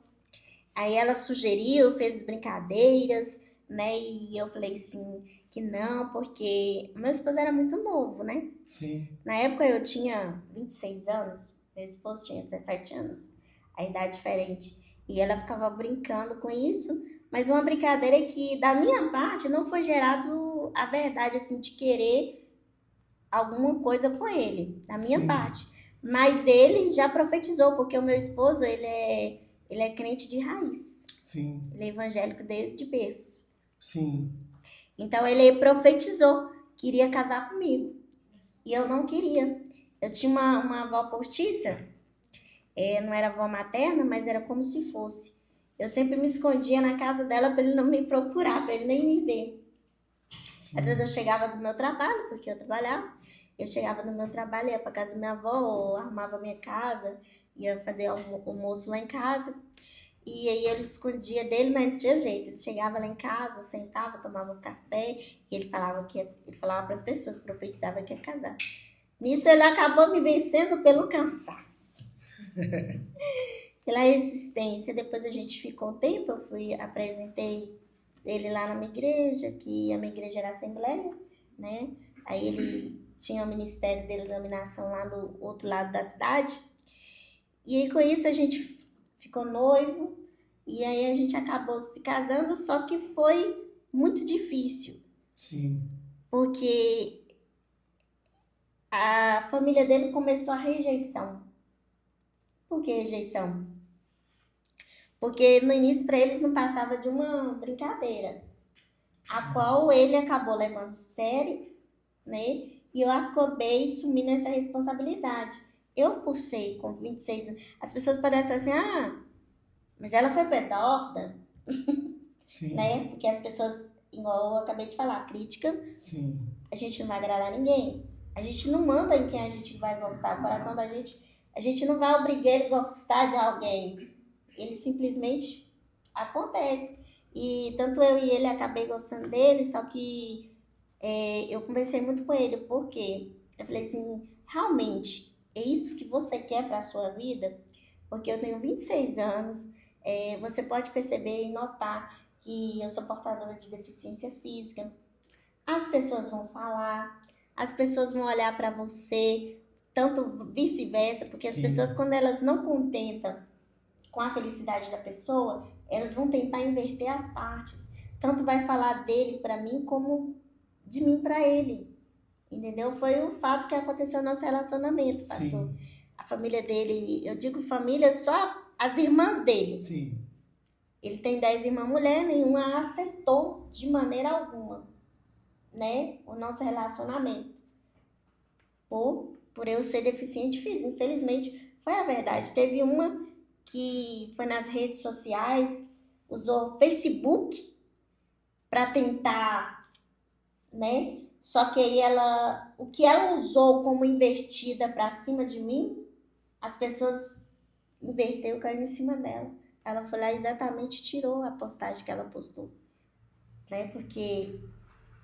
Aí ela sugeriu, fez brincadeiras, né? E eu falei assim que não, porque meu esposo era muito novo, né? Sim. Na época eu tinha 26 anos, meu esposo tinha 17 anos, a idade diferente. E ela ficava brincando com isso, mas uma brincadeira que da minha parte não foi gerado a verdade assim de querer alguma coisa com ele, da minha parte. Mas ele já profetizou, porque o meu esposo, ele é crente de raiz. Sim. Ele é evangélico desde berço. Sim. Então ele profetizou que iria casar comigo. E eu não queria. Eu tinha uma avó postiça, não era avó materna, mas era como se fosse. Eu sempre me escondia na casa dela para ele não me procurar, para ele nem me ver. Sim. Às vezes eu chegava do meu trabalho, porque eu trabalhava, eu chegava do meu trabalho, ia para casa da minha avó, ou arrumava a minha casa, ia fazer almoço lá em casa. E aí eu escondia dele, mas não tinha jeito. Ele chegava lá em casa, sentava, tomava um café, e ele falava para as pessoas, profetizava que ia casar. Nisso ele acabou me vencendo pelo cansaço, pela resistência. Depois a gente ficou um tempo, apresentei ele lá na minha igreja, que a minha igreja era Assembleia, né? Aí ele tinha o ministério dele de iluminação lá no outro lado da cidade. E aí com isso a gente ficou noivo, e aí a gente acabou se casando, só que foi muito difícil. Sim. Porque a família dele começou a rejeição. Por que rejeição? Porque no início para eles não passava de uma brincadeira, a qual ele acabou levando sério, né? E eu acabei sumindo essa responsabilidade. Eu, por ser com 26 anos, as pessoas parecem assim, mas ela foi pedófila, né? Porque as pessoas, igual eu acabei de falar, crítica, a gente não vai agradar ninguém. A gente não manda em quem a gente vai gostar. O coração da gente, a gente não vai obrigar ele a gostar de alguém. Ele simplesmente acontece. E tanto eu e ele acabei gostando dele, só que eu conversei muito com ele, porque eu falei assim, realmente, é isso que você quer para a sua vida? Porque eu tenho 26 anos, você pode perceber e notar que eu sou portadora de deficiência física. As pessoas vão falar, as pessoas vão olhar para você, tanto vice-versa, porque as pessoas, quando elas não contentam com a felicidade da pessoa, elas vão tentar inverter as partes. Tanto vai falar dele para mim, como de mim para ele. Entendeu? Foi o fato que aconteceu no nosso relacionamento, pastor. A família dele, eu digo família, só as irmãs dele. Ele tem 10 irmãs mulheres, nenhuma aceitou de maneira alguma, né, o nosso relacionamento. Por eu ser deficiente física. Infelizmente, foi a verdade. Teve uma que foi nas redes sociais, usou Facebook para tentar, né? Só que aí o que ela usou como invertida para cima de mim, as pessoas inverteu, caiu em cima dela. Ela foi lá exatamente tirou a postagem que ela postou, né? Porque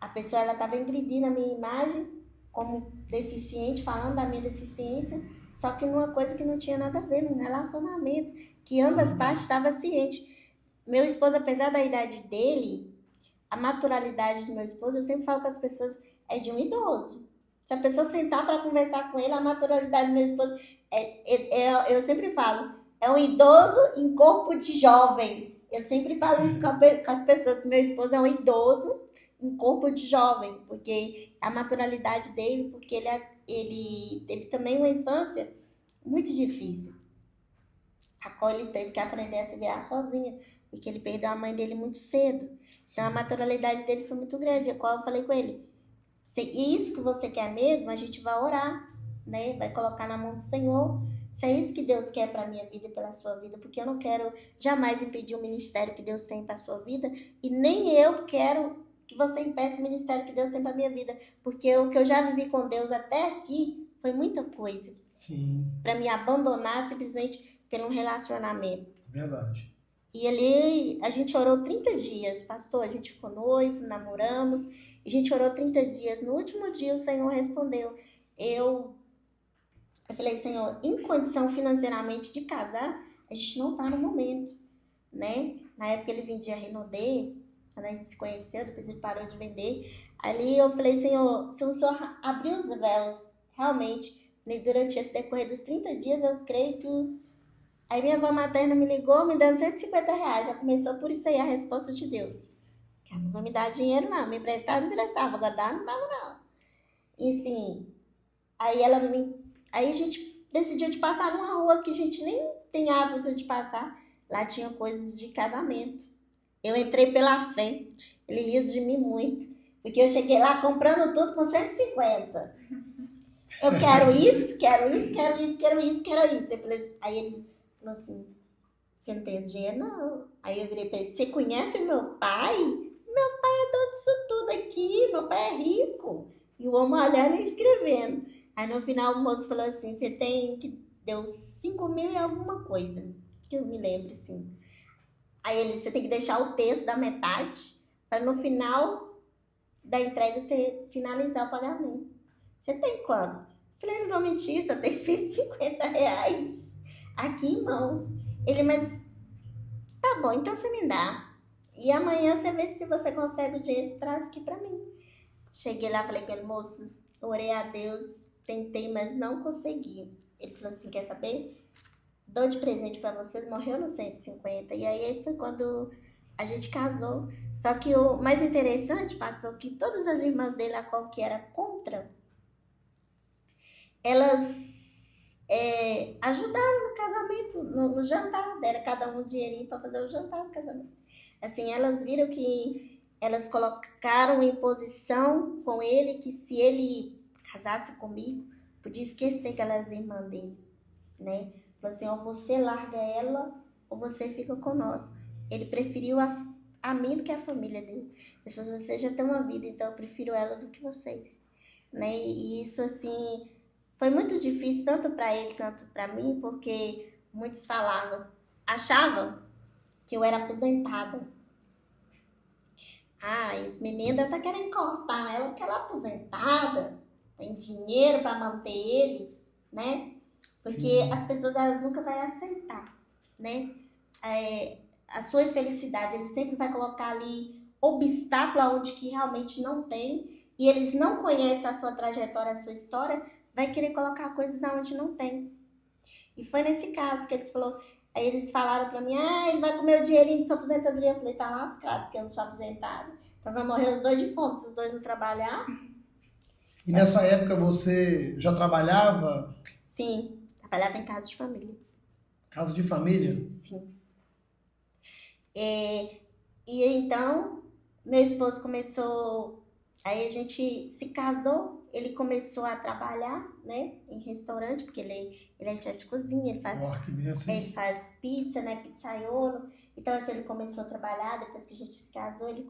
a pessoa ela estava agredindo a minha imagem como deficiente, falando da minha deficiência, só que numa coisa que não tinha nada a ver, num relacionamento, que ambas partes estavam cientes. Meu esposo, apesar da idade dele, a naturalidade do meu esposo, eu sempre falo com as pessoas, é de um idoso. Se a pessoa sentar para conversar com ele, a naturalidade do meu esposo, eu sempre falo, é um idoso em corpo de jovem. Eu sempre falo isso com as pessoas, que meu esposo é um idoso em corpo de jovem, porque a naturalidade dele, porque ele teve também uma infância muito difícil, a qual ele teve que aprender a se virar sozinho, porque ele perdeu a mãe dele muito cedo. Então a naturalidade dele foi muito grande, a qual eu falei com ele, e isso que você quer mesmo, a gente vai orar, né? Vai colocar na mão do Senhor. Se é isso que Deus quer para a minha vida e pela sua vida, porque eu não quero jamais impedir o ministério que Deus tem para a sua vida, e nem eu quero que você impeça o ministério que Deus tem para a minha vida, porque o que eu já vivi com Deus até aqui foi muita coisa. Sim. Para me abandonar simplesmente pelo relacionamento. Verdade. E ali a gente orou 30 dias, pastor, a gente ficou noivo, namoramos, a gente orou 30 dias. No último dia o Senhor respondeu. Eu falei, Senhor, em condição financeiramente de casar, a gente não tá no momento, né? Na época ele vendia Renaudet, quando a gente se conheceu, depois ele parou de vender. Ali eu falei, Senhor, se o Senhor abrir os véus, realmente, durante esse decorrer dos 30 dias, eu creio que... Aí minha avó materna me ligou, me dando R$150. Já começou por isso aí a resposta de Deus. Ela não vai me dar dinheiro, não. Me emprestava, não emprestava. Agora dá, não dava, não. Enfim, aí a gente decidiu de passar numa rua que a gente nem tem hábito de passar. Lá tinha coisas de casamento. Eu entrei pela fé. Ele riu de mim muito. Porque eu cheguei lá comprando tudo com 150. Eu quero isso, quero isso, quero isso, quero isso, quero isso. Aí ele falou assim, você não tem esse dinheiro? Não. Aí eu virei pra ele, você conhece o meu pai? Meu pai é dono disso tudo aqui, meu pai é rico. E o homem olhando e escrevendo. Aí no final o moço falou assim, você tem que... Deu 5.000 e alguma coisa, que eu me lembro, assim. Aí ele, você tem que deixar o texto da metade, para no final da entrega você finalizar o pagamento. Você tem quanto? Eu falei, não vou mentir, só tem R$150 aqui em mãos. Ele, mas tá bom, então você me dá. E amanhã você vê se você consegue o dinheiro e traz aqui pra mim. Cheguei lá, falei com ele, moço, orei a Deus, tentei, mas não consegui. Ele falou assim, quer saber? Dou de presente pra vocês, morreu no 150. E aí foi quando a gente casou. Só que o mais interessante, pastor, que todas as irmãs dele, a qual que era contra, elas ajudaram no casamento, no jantar, deram cada um um dinheirinho para fazer o jantar no casamento. Assim, elas viram que elas colocaram em posição com ele que se ele casasse comigo, podia esquecer que ela era irmã dele, né? Falou assim, ou você larga ela ou você fica conosco. Ele preferiu a mim do que a família dele. Ele falou, você já tem uma vida, então eu prefiro ela do que vocês, né? E isso, assim... Foi muito difícil, tanto para ele quanto para mim, porque muitos achavam que eu era aposentada. Ah, esse menino deve estar querendo encostar nela porque ela é aposentada, tem dinheiro para manter ele, né? Porque sim, as pessoas elas nunca vão aceitar, né? A sua infelicidade, ele sempre vai colocar ali obstáculo onde que realmente não tem, e eles não conhecem a sua trajetória, a sua história, vai querer colocar coisas aonde não tem. E foi nesse caso que aí eles falaram pra mim, ele vai comer o dinheirinho de sua aposentadoria. Eu falei, tá lascado, porque eu não sou aposentada. Então vai morrer os dois de fome, se os dois não trabalhar. E nessa época você já trabalhava? Sim, trabalhava em casa de família. Casa de família? Sim. E então, meu esposo começou, aí a gente se casou, ele começou a trabalhar, né, em restaurante, porque ele é chefe de cozinha, ele faz pizza, né, pizzaiolo. Então, assim, ele começou a trabalhar, depois que a gente se casou, ele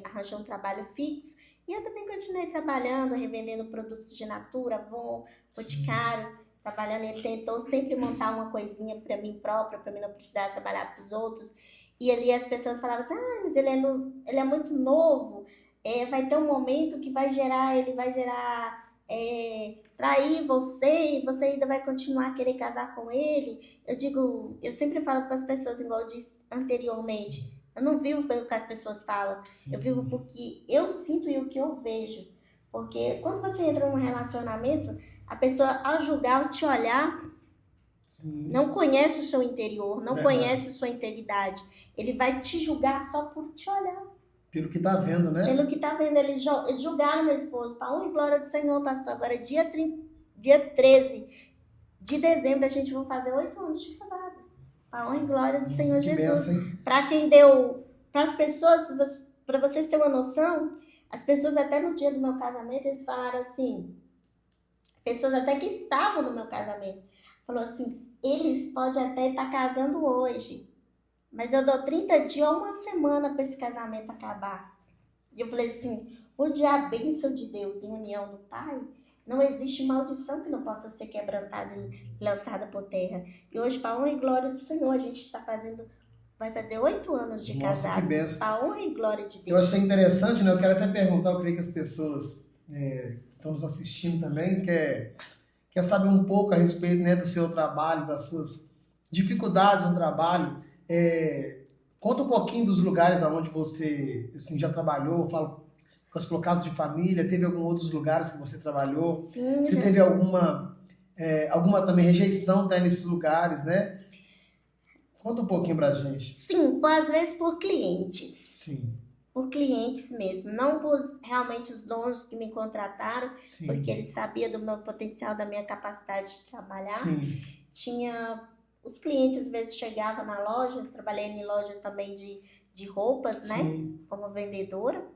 arranjou um trabalho fixo. E eu também continuei trabalhando, revendendo produtos de Natura, Avon, Boticário, trabalhando. Ele tentou sempre montar uma coisinha para mim própria, para mim não precisar trabalhar para os outros. E ali as pessoas falavam assim, mas ele é muito novo, vai ter um momento que ele vai gerar trair você, e você ainda vai continuar a querer casar com ele. Eu sempre falo para as pessoas, igual eu disse anteriormente, eu não vivo pelo que as pessoas falam, sim, eu vivo porque eu sinto e o que eu vejo. Porque quando você entra num relacionamento, a pessoa, ao julgar, ao te olhar, sim, não conhece o seu interior, não conhece a sua integridade. Ele vai te julgar só por te olhar. Pelo que tá vendo, né? Pelo que tá vendo, eles julgaram meu esposo. Para honra e glória do Senhor, pastor. Agora, dia 13 de dezembro, a gente vai fazer 8 anos de casado. Para honra e glória do Senhor Jesus. Para quem deu, para as pessoas, para vocês terem uma noção, as pessoas até no dia do meu casamento, eles falaram assim, pessoas até que estavam no meu casamento, falou assim, eles podem até estar casando hoje, mas eu dou 30 dias ou uma semana para esse casamento acabar. E eu falei assim, onde há a bênção de Deus em união do Pai, não existe maldição que não possa ser quebrantada e lançada por terra. E hoje, para a honra e glória do Senhor, a gente está vai fazer 8 anos de casado. Para a honra e glória de Deus. Eu achei interessante, né? Eu quero até perguntar, eu creio que as pessoas que estão nos assistindo também quer saber um pouco a respeito, né, do seu trabalho, das suas dificuldades no trabalho. Conta um pouquinho dos lugares onde você assim, já trabalhou, fala com as casas de família, teve alguns outros lugares que você trabalhou? Sim, se teve alguma também rejeição nesses lugares, né? Conta um pouquinho pra gente. Sim, às vezes por clientes. Sim. Por clientes mesmo, não por realmente os donos que me contrataram, sim, porque eles sabiam do meu potencial, da minha capacidade de trabalhar. Sim. Tinha os clientes, às vezes, chegavam na loja, eu trabalhei em lojas também de roupas, né? Sim. Como vendedora.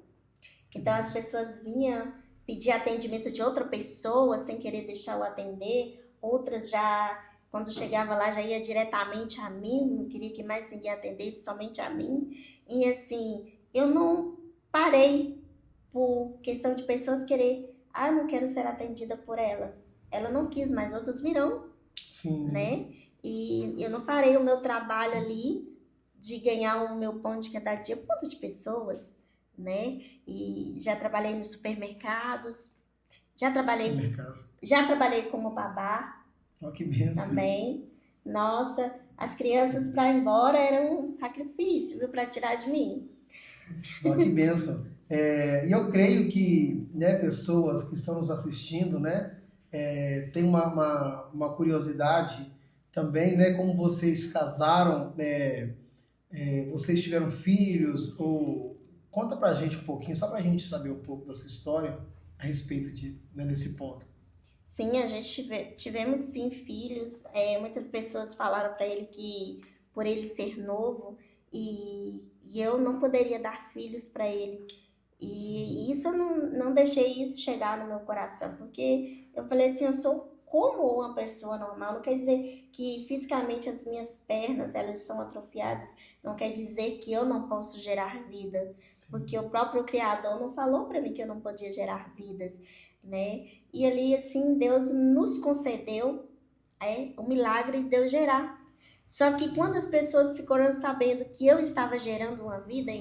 Então, as pessoas vinham pedir atendimento de outra pessoa, sem querer deixar eu atender. Outras já, quando chegava lá, já ia diretamente a mim, não queria que mais ninguém atendesse, somente a mim. E assim, eu não parei por questão de pessoas querer, eu não quero ser atendida por ela. Ela não quis, mas outras virão, sim, né? E eu não parei o meu trabalho ali de ganhar o meu pão de cada dia por conta de pessoas, né? E já trabalhei nos supermercados, já trabalhei como babá. Oh, que benção. Também. Nossa, as crianças para ir embora era um sacrifício, viu, para tirar de mim. Oh, que benção. E eu creio que, né, pessoas que estão nos assistindo, né, tem uma curiosidade também, né, como vocês casaram, vocês tiveram filhos, ou conta pra gente um pouquinho, só pra gente saber um pouco da sua história a respeito desse ponto. Sim, a gente tivemos sim filhos. Muitas pessoas falaram para ele que por ele ser novo e eu não poderia dar filhos para ele. E isso eu não deixei isso chegar no meu coração, porque eu falei assim, eu sou como uma pessoa normal. Não quer dizer que fisicamente as minhas pernas elas são atrofiadas, não quer dizer que eu não posso gerar vida, sim, porque o próprio Criador não falou para mim que eu não podia gerar vidas, né? E ali, assim, Deus nos concedeu o milagre de Deus gerar. Só que quando as pessoas ficaram sabendo que eu estava gerando uma vida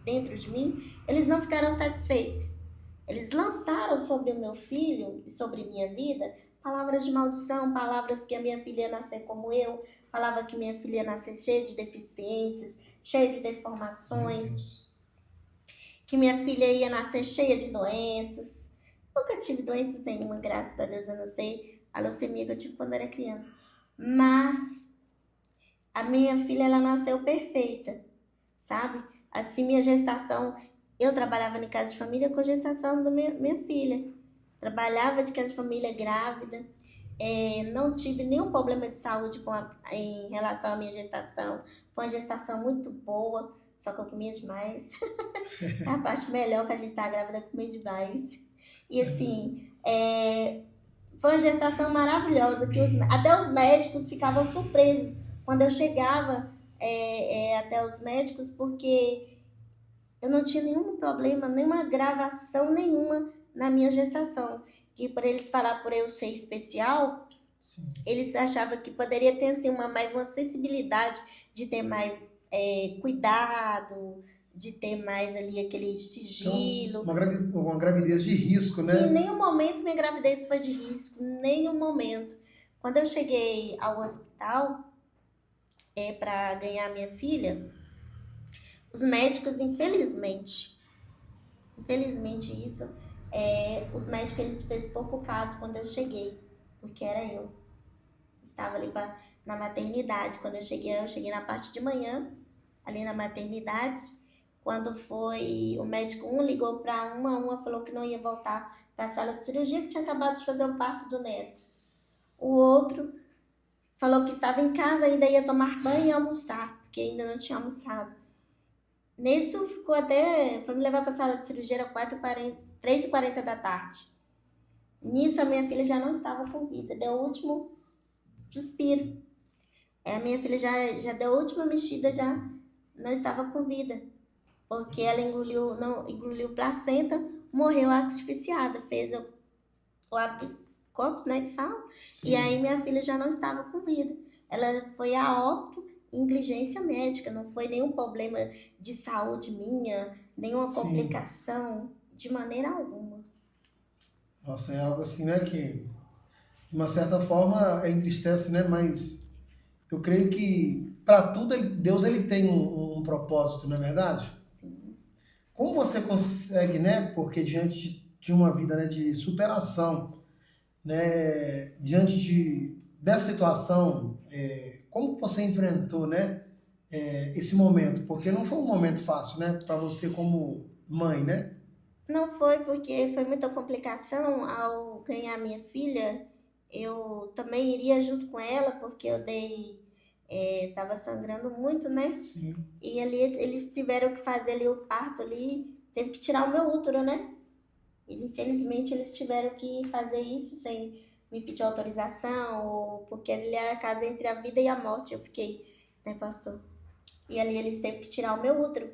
dentro de mim, eles não ficaram satisfeitos. Eles lançaram sobre o meu filho e sobre minha vida palavras de maldição, palavras que a minha filha ia nascer como eu, falava que minha filha ia nascer cheia de deficiências, cheia de deformações, que minha filha ia nascer cheia de doenças. Nunca tive doenças nenhuma, graças a Deus, eu não sei a leucemia que eu tive quando era criança. Mas a minha filha, ela nasceu perfeita, sabe? Assim, minha gestação, eu trabalhava em casa de família com gestação da minha filha. Trabalhava de casa de família grávida. Não tive nenhum problema de saúde em relação à minha gestação. Foi uma gestação muito boa, só que eu comia demais. A parte melhor que a gente tá grávida é comer demais. E assim, foi uma gestação maravilhosa, que até os médicos ficavam surpresos quando eu chegava até os médicos, porque eu não tinha nenhum problema, nenhuma gravação nenhuma na minha gestação. Que por eles falar por eu ser especial, sim, eles achavam que poderia ter assim, mais uma sensibilidade de ter mais cuidado, de ter mais ali aquele sigilo. Então, uma gravidez de risco, né? Sim, em nenhum momento minha gravidez foi de risco, nenhum momento. Quando eu cheguei ao hospital para ganhar minha filha, os médicos, infelizmente isso, os médicos eles fez pouco caso quando eu cheguei, porque era eu. Estava ali na maternidade, quando eu cheguei na parte de manhã, ali na maternidade. Quando foi, o médico ligou para uma falou que não ia voltar para a sala de cirurgia, que tinha acabado de fazer o parto do neto. O outro falou que estava em casa, ainda ia tomar banho e almoçar, porque ainda não tinha almoçado. Nisso foi me levar para a sala de cirurgia, era 3h40 da tarde. Nisso a minha filha já não estava com vida, deu o último suspiro. A minha filha já deu a última mexida, já não estava com vida, porque ela engoliu placenta, morreu asfixiada, fez o habeas corpus, né, que fala. Sim. E aí minha filha já não estava com vida. Ela foi a óbito, negligência médica, não foi nenhum problema de saúde minha, nenhuma complicação, de maneira alguma. Nossa, é algo assim, né, que de uma certa forma entristece, né, mas eu creio que para tudo Deus ele tem um propósito, não é verdade? Sim. Como você consegue, né, porque diante de uma vida, né, de superação, né, diante dessa situação, como você enfrentou, né, esse momento? Porque não foi um momento fácil, né, para você como mãe, né? Não foi, porque foi muita complicação. Ao ganhar minha filha, eu também iria junto com ela, porque eu tava sangrando muito, né? Sim. E ali eles tiveram que fazer ali o parto ali, teve que tirar o meu útero, né? E, infelizmente eles tiveram que fazer isso sem me pedir autorização, ou porque ali era a casa entre a vida e a morte, eu fiquei, né, pastor? E ali eles teve que tirar o meu útero.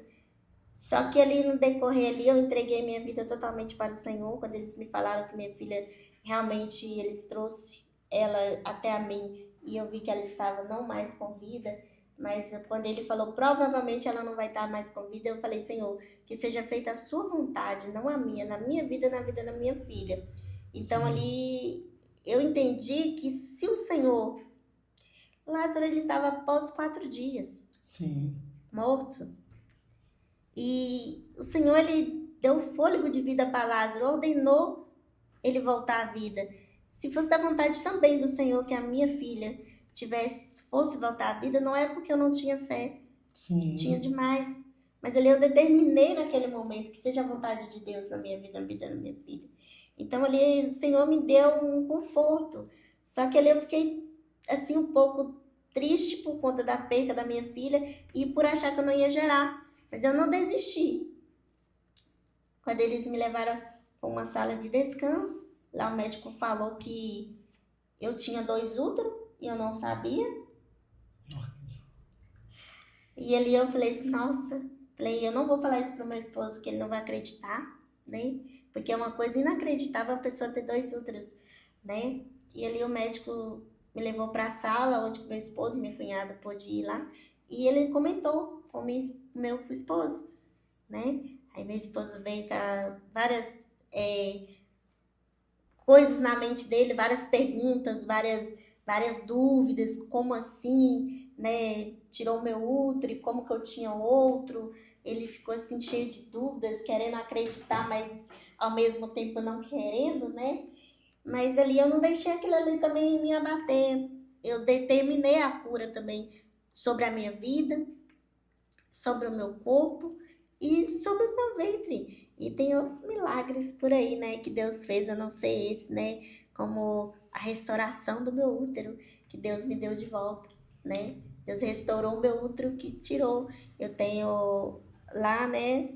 Só que ali no decorrer ali eu entreguei minha vida totalmente para o Senhor, quando eles me falaram que minha filha realmente eles trouxeram ela até a mim e eu vi que ela estava não mais com vida, mas quando ele falou provavelmente ela não vai estar mais com vida, eu falei, Senhor, que seja feita a sua vontade, não a minha, na minha vida, na vida da minha filha. Então Sim. Ali eu entendi que se o Senhor, Lázaro ele estava após 4 dias Sim. morto, e o Senhor, ele deu fôlego de vida para Lázaro, ordenou ele voltar à vida. Se fosse da vontade também do Senhor que a minha filha fosse voltar à vida, não é porque eu não tinha fé. Sim. Tinha demais. Mas ali eu determinei naquele momento que seja a vontade de Deus na minha vida, na vida da minha filha. Então ali o Senhor me deu um conforto. Só que ali eu fiquei assim um pouco triste por conta da perca da minha filha e por achar que eu não ia gerar. Mas eu não desisti. Quando eles me levaram para uma sala de descanso, lá o médico falou que eu tinha 2 úteros e eu não sabia. E ali eu falei assim, nossa, eu não vou falar isso pro meu esposo que ele não vai acreditar, né? Porque é uma coisa inacreditável a pessoa ter 2 úteros, né? E ali o médico me levou para a sala onde meu esposo e minha cunhada pôde ir lá e ele comentou com meu esposo, né? Aí meu esposo veio com várias coisas na mente dele, várias perguntas, várias dúvidas, como assim, né? Tirou o meu útero e como que eu tinha outro. Ele ficou assim cheio de dúvidas, querendo acreditar, mas ao mesmo tempo não querendo, né? Mas ali eu não deixei aquilo ali também me abater. Eu determinei a cura também sobre a minha vida, sobre o meu corpo e sobre o meu ventre. E tem outros milagres por aí, né, que Deus fez, a não ser esse, né, como a restauração do meu útero, que Deus me deu de volta, né. Deus restaurou o meu útero que tirou. Eu tenho lá, né,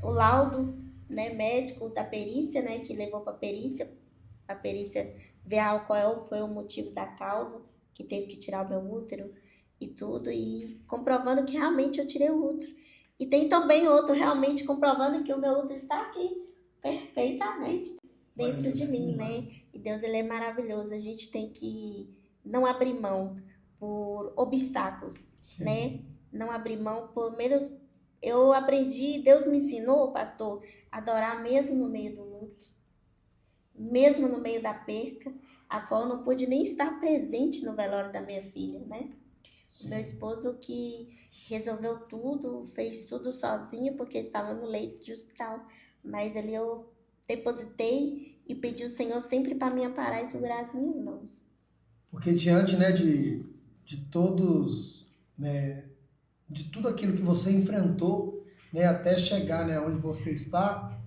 o laudo, né, médico da perícia, né, que levou para a perícia ver qual foi o motivo da causa, que teve que tirar o meu útero e tudo, e comprovando que realmente eu tirei o útero. E tem também outro realmente comprovando que o meu útero está aqui, perfeitamente, dentro de mim, né? E Deus, ele é maravilhoso. A gente tem que não abrir mão por obstáculos, Sim. Né? Não abrir mão por menos. Eu aprendi, Deus me ensinou, pastor, a adorar mesmo no meio do luto, mesmo no meio da perca, a qual eu não pude nem estar presente no velório da minha filha, né? Sim. O meu esposo que resolveu tudo, fez tudo sozinho, porque estava no leito de hospital. Mas ali eu depositei e pedi ao Senhor sempre para me amparar e segurar as minhas mãos. Porque diante, né, de todos, né, de tudo aquilo que você enfrentou, né, até chegar, né, onde você está,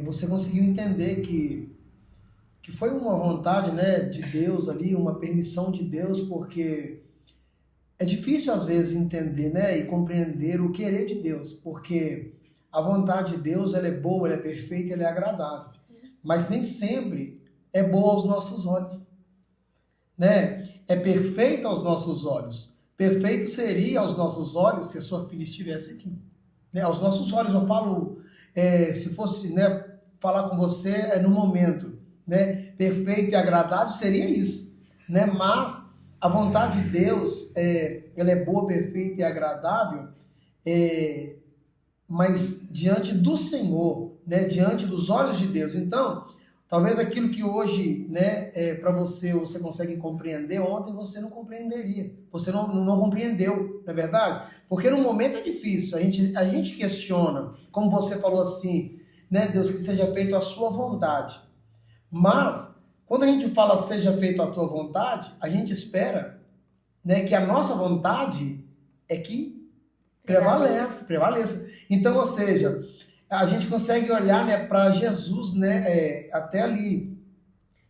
você conseguiu entender que foi uma vontade, né, de Deus ali, uma permissão de Deus, porque é difícil às vezes entender, né, e compreender o querer de Deus, porque a vontade de Deus, ela é boa, ela é perfeita, ela é agradável, mas nem sempre é boa aos nossos olhos, né? É perfeita aos nossos olhos. Perfeito seria aos nossos olhos se a sua filha estivesse aqui, né? Aos nossos olhos, eu falo, se fosse, né, falar com você no momento, né, perfeito e agradável seria isso, né? Mas a vontade de Deus, ela é boa, perfeita e agradável, mas diante do Senhor, né, diante dos olhos de Deus. Então, talvez aquilo que hoje, né, para você consegue compreender, ontem você não compreenderia, você não compreendeu, não é verdade? Porque no momento é difícil, a gente questiona, como você falou assim, né, Deus, que seja feito a sua vontade. Mas, quando a gente fala seja feito a tua vontade, a gente espera, né, que a nossa vontade é que prevaleça. Então, ou seja, a gente consegue olhar, né, para Jesus, né, até ali,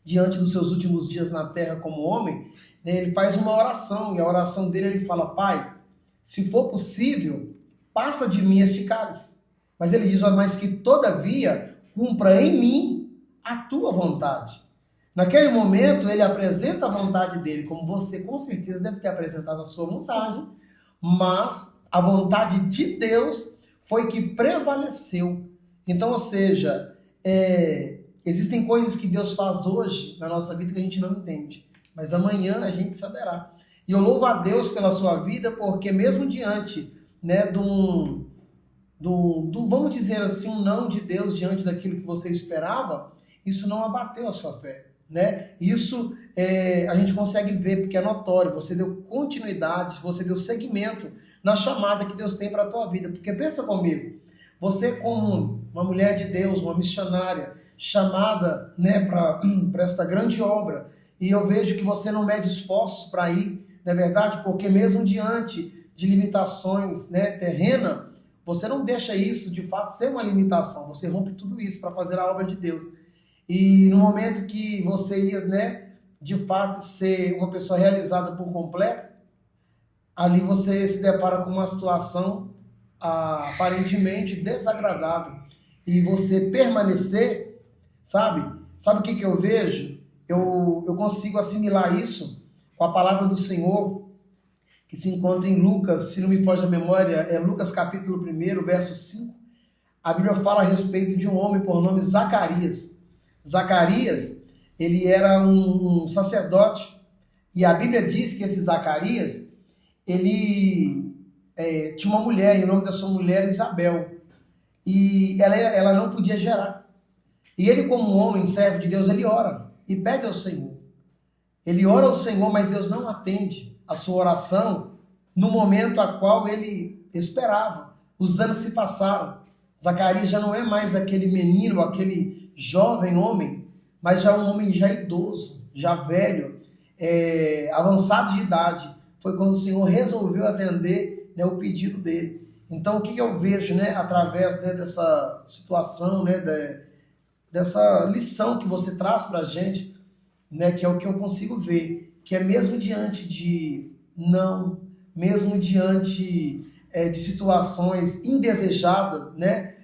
diante dos seus últimos dias na terra como homem, né, ele faz uma oração, e a oração dele ele fala, Pai, se for possível, passa de mim este cálice. Mas ele diz, mas que todavia cumpra em mim a tua vontade. Naquele momento, ele apresenta a vontade dele, como você com certeza deve ter apresentado a sua vontade. Sim. Mas a vontade de Deus foi que prevaleceu. Então, ou seja, existem coisas que Deus faz hoje na nossa vida que a gente não entende, mas amanhã a gente saberá. E eu louvo a Deus pela sua vida, porque mesmo diante, né, vamos dizer assim, um não de Deus diante daquilo que você esperava, isso não abateu a sua fé, né? Isso a gente consegue ver porque é notório. Você deu continuidade, você deu seguimento na chamada que Deus tem para a tua vida. Porque pensa comigo, você como uma mulher de Deus, uma missionária, chamada, né, para esta grande obra, e eu vejo que você não mede esforços para ir, não é verdade? Porque mesmo diante de limitações, né, terrenas, você não deixa isso de fato ser uma limitação, você rompe tudo isso para fazer a obra de Deus. E no momento que você ia, né, de fato ser uma pessoa realizada por completo, ali você se depara com uma situação aparentemente desagradável. E você permanecer, sabe o que eu vejo? Eu consigo assimilar isso com a palavra do Senhor, que se encontra em Lucas, se não me foge a memória, é Lucas capítulo 1, verso 5. A Bíblia fala a respeito de um homem por nome Zacarias. Zacarias, ele era um sacerdote, e a Bíblia diz que esse Zacarias, ele tinha uma mulher, e o nome da sua mulher era Isabel, e ela não podia gerar. E ele, como homem, servo de Deus, ele ora e pede ao Senhor. Ele ora ao Senhor, mas Deus não atende a sua oração no momento a qual ele esperava. Os anos se passaram. Zacarias já não é mais aquele menino, aquele jovem homem, mas já um homem já idoso, já velho, avançado de idade. Foi quando o Senhor resolveu atender, né, o pedido dele. Então, o que eu vejo, né, através, né, dessa situação, né, dessa lição que você traz para a gente, né, que é o que eu consigo ver, que é mesmo diante de não, mesmo diante de situações indesejadas, né,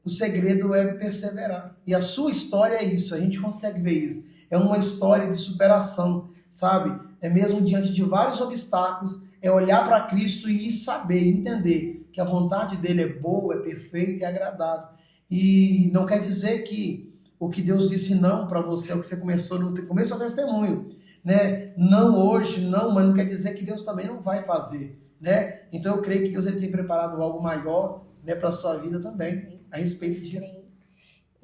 o segredo é perseverar. E a sua história é isso, a gente consegue ver isso. É uma história de superação, sabe? É mesmo diante de vários obstáculos, é olhar para Cristo e saber, entender que a vontade dele é boa, é perfeita e agradável. E não quer dizer que o que Deus disse não para você é o que você começou no começo do testemunho, né? Não hoje, não, mas não quer dizer que Deus também não vai fazer, né? Então eu creio que Deus ele tem preparado algo maior, né, para a sua vida também, a respeito disso.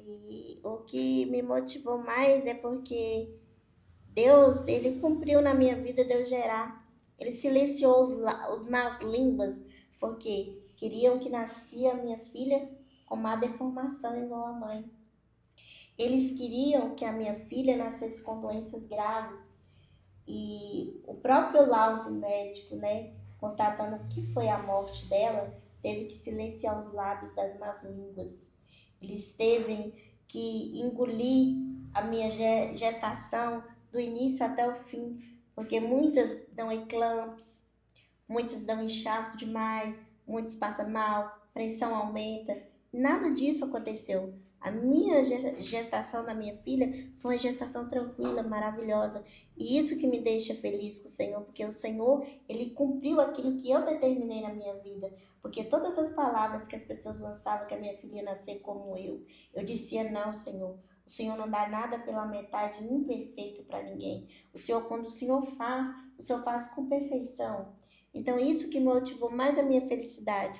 E o que me motivou mais é porque Deus, ele cumpriu na minha vida de eu gerar. Ele silenciou os más línguas, porque queriam que nascia minha filha com má deformação igual a mãe. Eles queriam que a minha filha nascesse com doenças graves. E o próprio laudo médico, né, constatando o que foi a morte dela, teve que silenciar os lábios das más línguas. Eles teve que engolir a minha gestação do início até o fim, porque muitas dão eclampsia, muitas dão inchaço demais, muitos passam mal, pressão aumenta. Nada disso aconteceu. A minha gestação da minha filha foi uma gestação tranquila, maravilhosa. E isso que me deixa feliz com o Senhor, porque o Senhor, Ele cumpriu aquilo que eu determinei na minha vida. Porque todas as palavras que as pessoas lançavam que a minha filha ia nascer como eu dizia, não, Senhor. O Senhor não dá nada pela metade imperfeito para ninguém. O Senhor, quando o Senhor faz com perfeição. Então, isso que motivou mais a minha felicidade.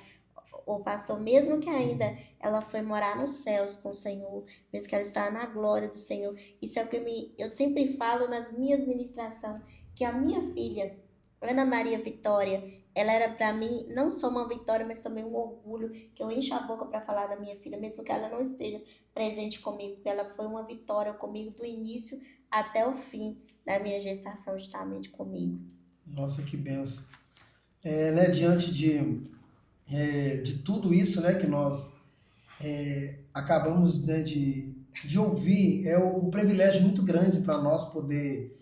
O pastor, mesmo que ainda ela foi morar nos céus com o Senhor, mesmo que ela está na glória do Senhor, isso é o que eu sempre falo nas minhas ministrações, que a minha filha, Ana Maria Vitória, ela era para mim não só uma vitória, mas também um orgulho, que eu encho a boca para falar da minha filha, mesmo que ela não esteja presente comigo, porque ela foi uma vitória comigo do início até o fim da minha gestação, justamente comigo. Nossa, que benção. Diante de tudo isso, né, que nós acabamos, né, de ouvir, é um privilégio muito grande para nós poder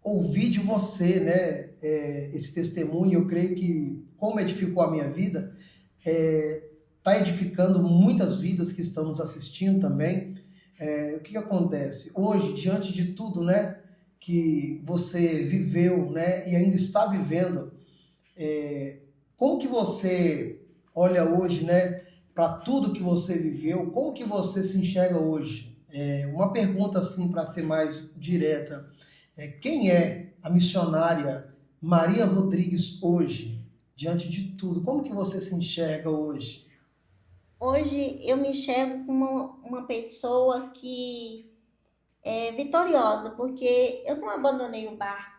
ouvir de você, né, esse testemunho. Eu creio que, como edificou a minha vida, está edificando muitas vidas que estão nos assistindo também. O que acontece? Hoje, diante de tudo, né, que você viveu, né, e ainda está vivendo, como que você olha hoje, né, para tudo que você viveu? Como que você se enxerga hoje? Uma pergunta assim para ser mais direta. Quem é a missionária Maria Rodrigues hoje, diante de tudo? Como que você se enxerga hoje? Hoje eu me enxergo como uma pessoa que é vitoriosa, porque eu não abandonei o barco.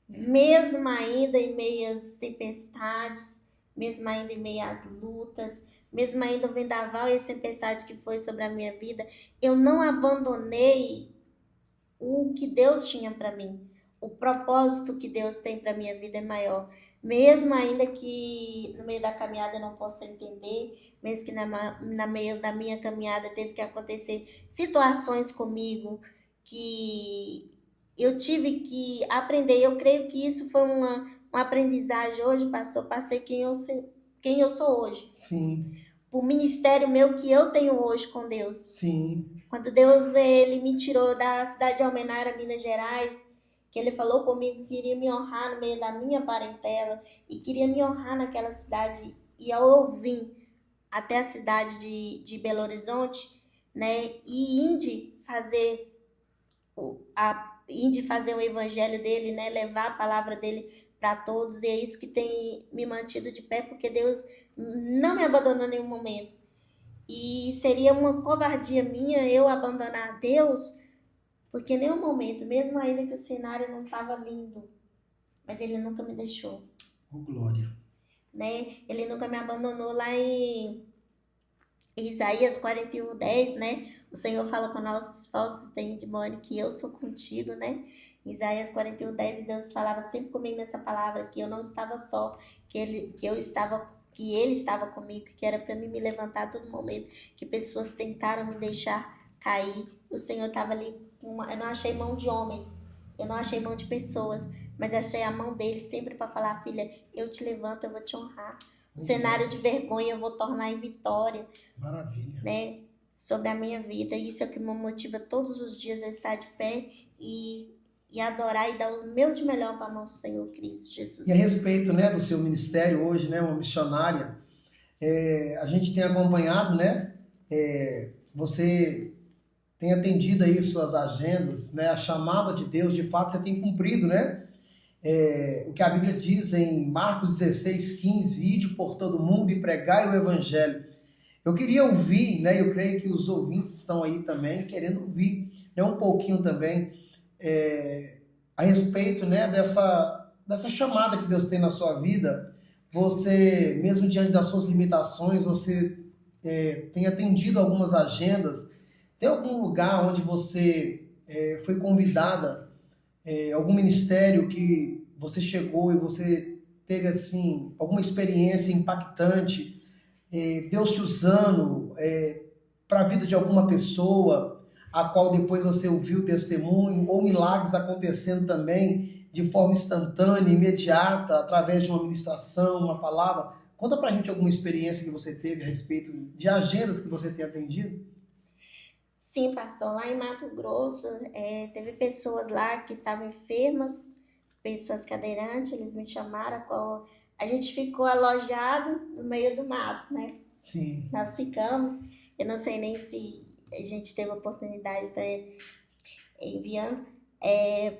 Mesmo ainda em meias tempestades, mesmo ainda em meias lutas, mesmo ainda o vendaval e a tempestade que foi sobre a minha vida, eu não abandonei o que Deus tinha para mim. O propósito que Deus tem para minha vida é maior. Mesmo ainda que no meio da caminhada eu não possa entender, mesmo que na meio da minha caminhada teve que acontecer situações comigo que eu tive que aprender. Eu creio que isso foi uma aprendizagem hoje, pastor, para ser quem eu sou hoje. Sim. O ministério meu que eu tenho hoje com Deus. Sim. Quando Deus ele me tirou da cidade de Almenara, Minas Gerais, que Ele falou comigo que queria me honrar no meio da minha parentela e queria me honrar naquela cidade. E eu vim até a cidade de Belo Horizonte, né, e inde fazer o evangelho dele, né, levar a palavra dele para todos. E é isso que tem me mantido de pé, porque Deus não me abandonou em nenhum momento. E seria uma covardia minha eu abandonar Deus, porque em nenhum momento, mesmo ainda que o cenário não estava lindo, mas Ele nunca me deixou. Oh, glória. Né? Ele nunca me abandonou. Lá em Isaías 41:10, né? O Senhor fala com nossos falsos testemunhos que eu sou contigo, né? Isaías 41:10, e Deus falava sempre comigo nessa palavra, que eu não estava só, que Ele estava comigo, que era para mim me levantar a todo momento, que pessoas tentaram me deixar cair. O Senhor estava ali, eu não achei mão de homens, eu não achei mão de pessoas, mas achei a mão dele sempre para falar: filha, eu te levanto, eu vou te honrar. O cenário de vergonha eu vou tornar em vitória. Maravilha. Né? Sobre a minha vida. Isso é o que me motiva todos os dias a estar de pé e adorar e dar o meu de melhor para nosso Senhor Cristo Jesus. E a respeito, né, do seu ministério hoje, né, uma missionária, a gente tem acompanhado, né, você tem atendido aí suas agendas, né, a chamada de Deus, de fato você tem cumprido, né, o que a Bíblia diz em Marcos 16:15, ide por todo mundo e pregai o evangelho. Eu queria ouvir, né, eu creio que os ouvintes estão aí também querendo ouvir, né, um pouquinho também a respeito, né, dessa chamada que Deus tem na sua vida. Você, mesmo diante das suas limitações, você tem atendido algumas agendas. Tem algum lugar onde você foi convidada, algum ministério que você chegou e você teve assim alguma experiência impactante, Deus te usando para a vida de alguma pessoa, a qual depois você ouviu o testemunho, ou milagres acontecendo também de forma instantânea, imediata, através de uma ministração, uma palavra. Conta pra gente alguma experiência que você teve a respeito de agendas que você tem atendido. Sim, pastor, lá em Mato Grosso, teve pessoas lá que estavam enfermas, pessoas cadeirantes, eles me chamaram, a gente ficou alojado no meio do mato, né? Sim. Nós ficamos, eu não sei nem se a gente teve a oportunidade de enviando,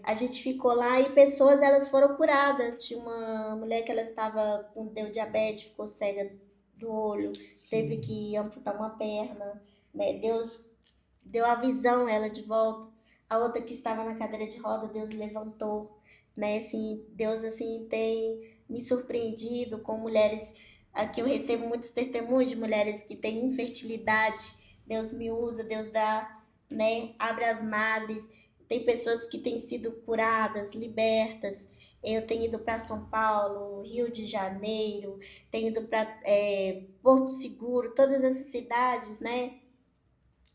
a gente ficou lá e pessoas, elas foram curadas. Tinha uma mulher que ela deu diabetes, ficou cega do olho, Sim. teve que amputar uma perna, né? Deus deu a visão ela de volta. A outra que estava na cadeira de roda, Deus levantou, né? Assim, Deus assim tem me surpreendido com mulheres. Aqui eu recebo muitos testemunhos de mulheres que têm infertilidade. Deus me usa, Deus dá, né? Abre as madres. Tem pessoas que têm sido curadas, libertas. Eu tenho ido para São Paulo, Rio de Janeiro, tenho ido para Porto Seguro, todas essas cidades, né?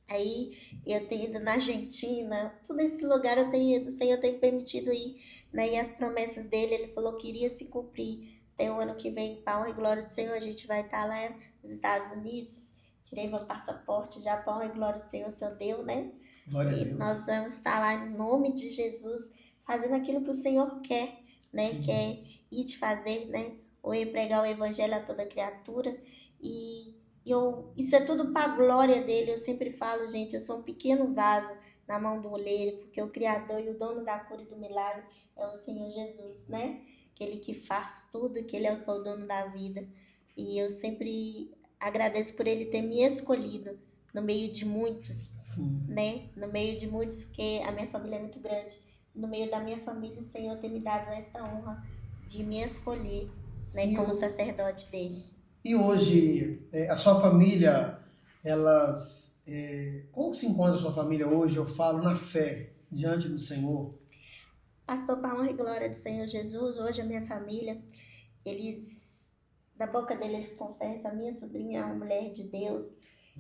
Aí eu tenho ido na Argentina, todo esse lugar eu tenho ido, o Senhor tem permitido ir, né? E as promessas dele, ele falou que iria se cumprir. Até o ano que vem, para a honra e glória do Senhor, a gente vai estar lá nos Estados Unidos. Tirei meu passaporte já, para a honra e glória do Senhor, o Senhor deu, né? Glória a E Deus. nós vamos estar lá em nome de Jesus, fazendo aquilo que o Senhor quer, né? Sim. Quer ir te fazer, né? Ou ir pregar o evangelho a toda criatura. E isso é tudo para a glória dele. Eu sempre falo, gente, eu sou um pequeno vaso na mão do oleiro, porque o Criador e o dono da cura e do milagre é o Senhor Jesus, né? Aquele que faz tudo, que ele é o dono da vida. E eu sempre agradeço por ele ter me escolhido no meio de muitos, Sim. né? No meio de muitos, porque a minha família é muito grande. No meio da minha família, o Senhor tem me dado essa honra de me escolher, né? Sim, Como sacerdote dele. E hoje, a sua família, como se encontra a sua família hoje? Eu falo na fé, diante do Senhor. Pastor, para a honra e glória do Senhor Jesus, hoje a minha família, da boca deles confessam, a minha sobrinha é uma mulher de Deus,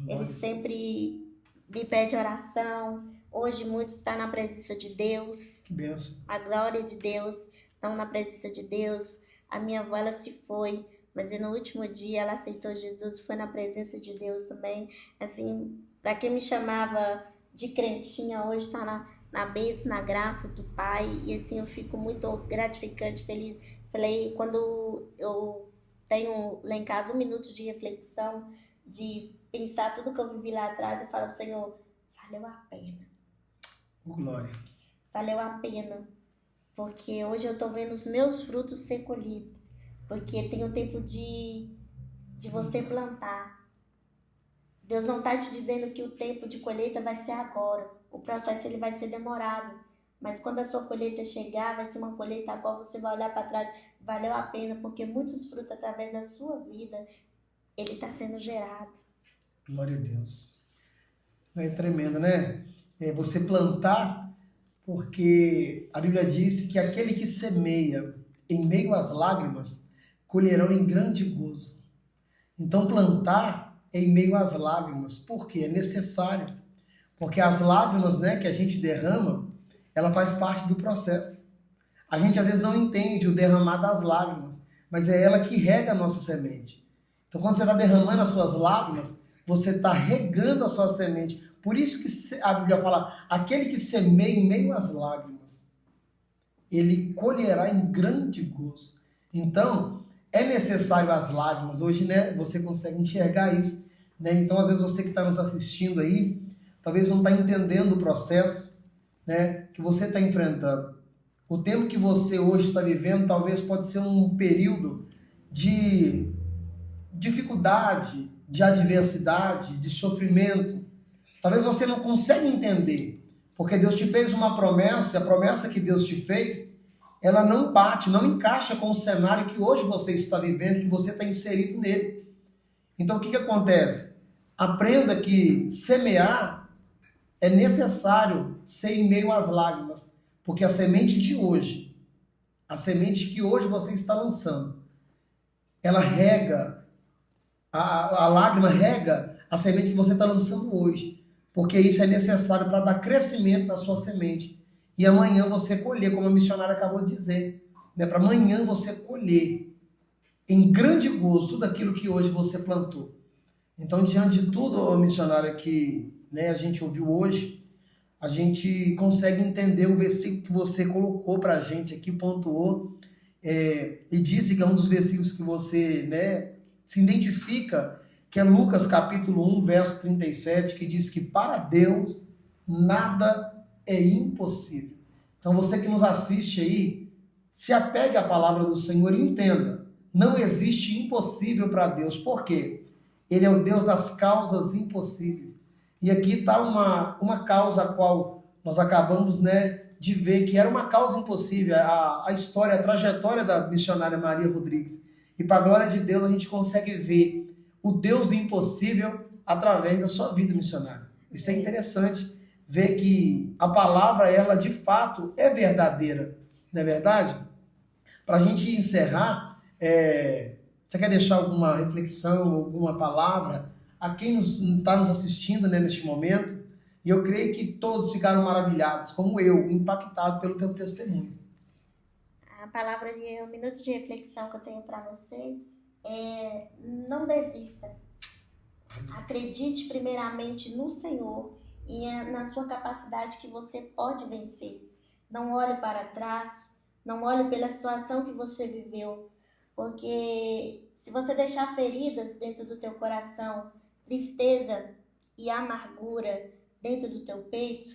ele sempre me pede oração. Hoje muitos estão na presença de Deus. Que bênção. A glória de Deus, estão na presença de Deus. A minha avó, ela se foi, mas no último dia ela aceitou Jesus, foi na presença de Deus também. Assim, para quem me chamava de crentinha, hoje está na bênção, na graça do Pai. E assim, eu fico muito gratificante, feliz. Falei, quando eu tenho lá em casa 1 minuto de reflexão, de pensar tudo que eu vivi lá atrás, eu falo, Senhor, valeu a pena. Glória. Valeu a pena, porque hoje eu tô vendo os meus frutos ser colhidos, porque tem o tempo de você plantar. Deus não tá te dizendo que o tempo de colheita vai ser agora, o processo ele vai ser demorado, mas quando a sua colheita chegar, vai ser uma colheita a qual você vai olhar para trás, valeu a pena, porque muitos frutos através da sua vida, ele está sendo gerado. Glória a Deus. É tremendo, né? Você plantar, porque a Bíblia diz que aquele que semeia em meio às lágrimas, colherão em grande gozo. Então plantar é em meio às lágrimas, porque é necessário. Porque as lágrimas, né, que a gente derrama, ela faz parte do processo. A gente às vezes não entende o derramar das lágrimas, mas é ela que rega a nossa semente. Então quando você está derramando as suas lágrimas, você está regando a sua semente. Por isso que a Bíblia fala, aquele que semeia em meio às lágrimas, ele colherá em grande gozo. Então, é necessário as lágrimas. Hoje, né, você consegue enxergar isso. Né? Então, às vezes, você que está nos assistindo aí, talvez não está entendendo o processo, né, que você está enfrentando. O tempo que você hoje está vivendo, talvez pode ser um período de dificuldade, de adversidade, de sofrimento. Talvez você não consiga entender, porque Deus te fez uma promessa, e a promessa que Deus te fez, ela não bate, não encaixa com o cenário que hoje você está vivendo, que você está inserido nele. Então o que acontece? Aprenda que semear é necessário ser em meio às lágrimas, porque a semente de hoje, a semente que hoje você está lançando, ela rega, a lágrima rega a semente que você está lançando hoje, porque isso é necessário para dar crescimento à sua semente. E amanhã você colher, como a missionária acabou de dizer, né? Para amanhã você colher em grande gozo tudo aquilo que hoje você plantou. Então, diante de tudo, missionária, que, né, a gente ouviu hoje, a gente consegue entender o versículo que você colocou para a gente aqui, pontuou, e disse que é um dos versículos que você, né, se identifica, que é Lucas capítulo 1, verso 37, que diz que para Deus nada é impossível. Então, você que nos assiste aí, se apegue à palavra do Senhor e entenda, não existe impossível para Deus. Por quê? Ele é o Deus das causas impossíveis. E aqui está uma causa a qual nós acabamos, né, de ver que era uma causa impossível, a história, a trajetória da missionária Maria Rodrigues. E para a glória de Deus a gente consegue ver o Deus do impossível através da sua vida missionária. Isso é interessante, ver que a palavra, ela de fato é verdadeira, não é verdade? Para a gente encerrar, você quer deixar alguma reflexão, alguma palavra a quem está nos assistindo, né, neste momento? E eu creio que todos ficaram maravilhados, como eu, impactado pelo teu testemunho. A palavra um minuto de reflexão que eu tenho para você é: não desista. Acredite primeiramente no Senhor e na sua capacidade que você pode vencer. Não olhe para trás, não olhe pela situação que você viveu, porque se você deixar feridas dentro do teu coração, tristeza e amargura dentro do teu peito,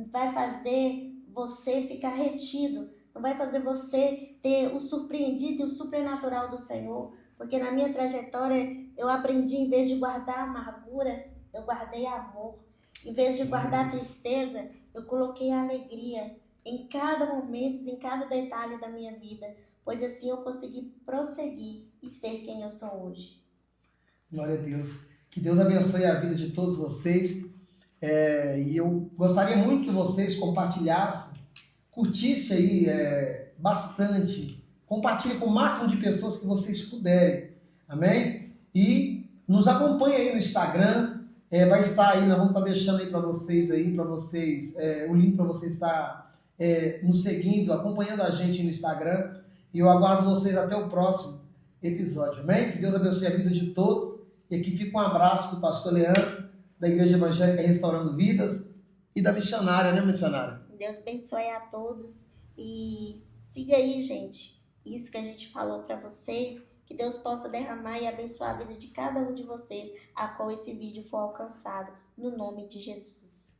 vai fazer você ficar retido, não vai fazer você ter o surpreendido e o sobrenatural do Senhor, porque na minha trajetória eu aprendi, em vez de guardar amargura, eu guardei amor. Em vez de guardar tristeza, eu coloquei alegria em cada momento, em cada detalhe da minha vida, pois assim eu consegui prosseguir e ser quem eu sou hoje. Glória a Deus. Que Deus abençoe a vida de todos vocês. E eu gostaria muito que vocês compartilhassem, curtissem aí bastante, compartilhem com o máximo de pessoas que vocês puderem. Amém? E nos acompanhe aí no Instagram. Vai estar aí, nós vamos estar deixando aí para vocês o link para você estar nos seguindo, acompanhando a gente no Instagram. E eu aguardo vocês até o próximo episódio. Amém? Que Deus abençoe a vida de todos. E aqui fica um abraço do pastor Leandro, da Igreja Evangélica Restaurando Vidas, e da missionária, né, missionária? Deus abençoe a todos e siga aí, gente, isso que a gente falou para vocês, que Deus possa derramar e abençoar a vida de cada um de vocês, a qual esse vídeo for alcançado, no nome de Jesus.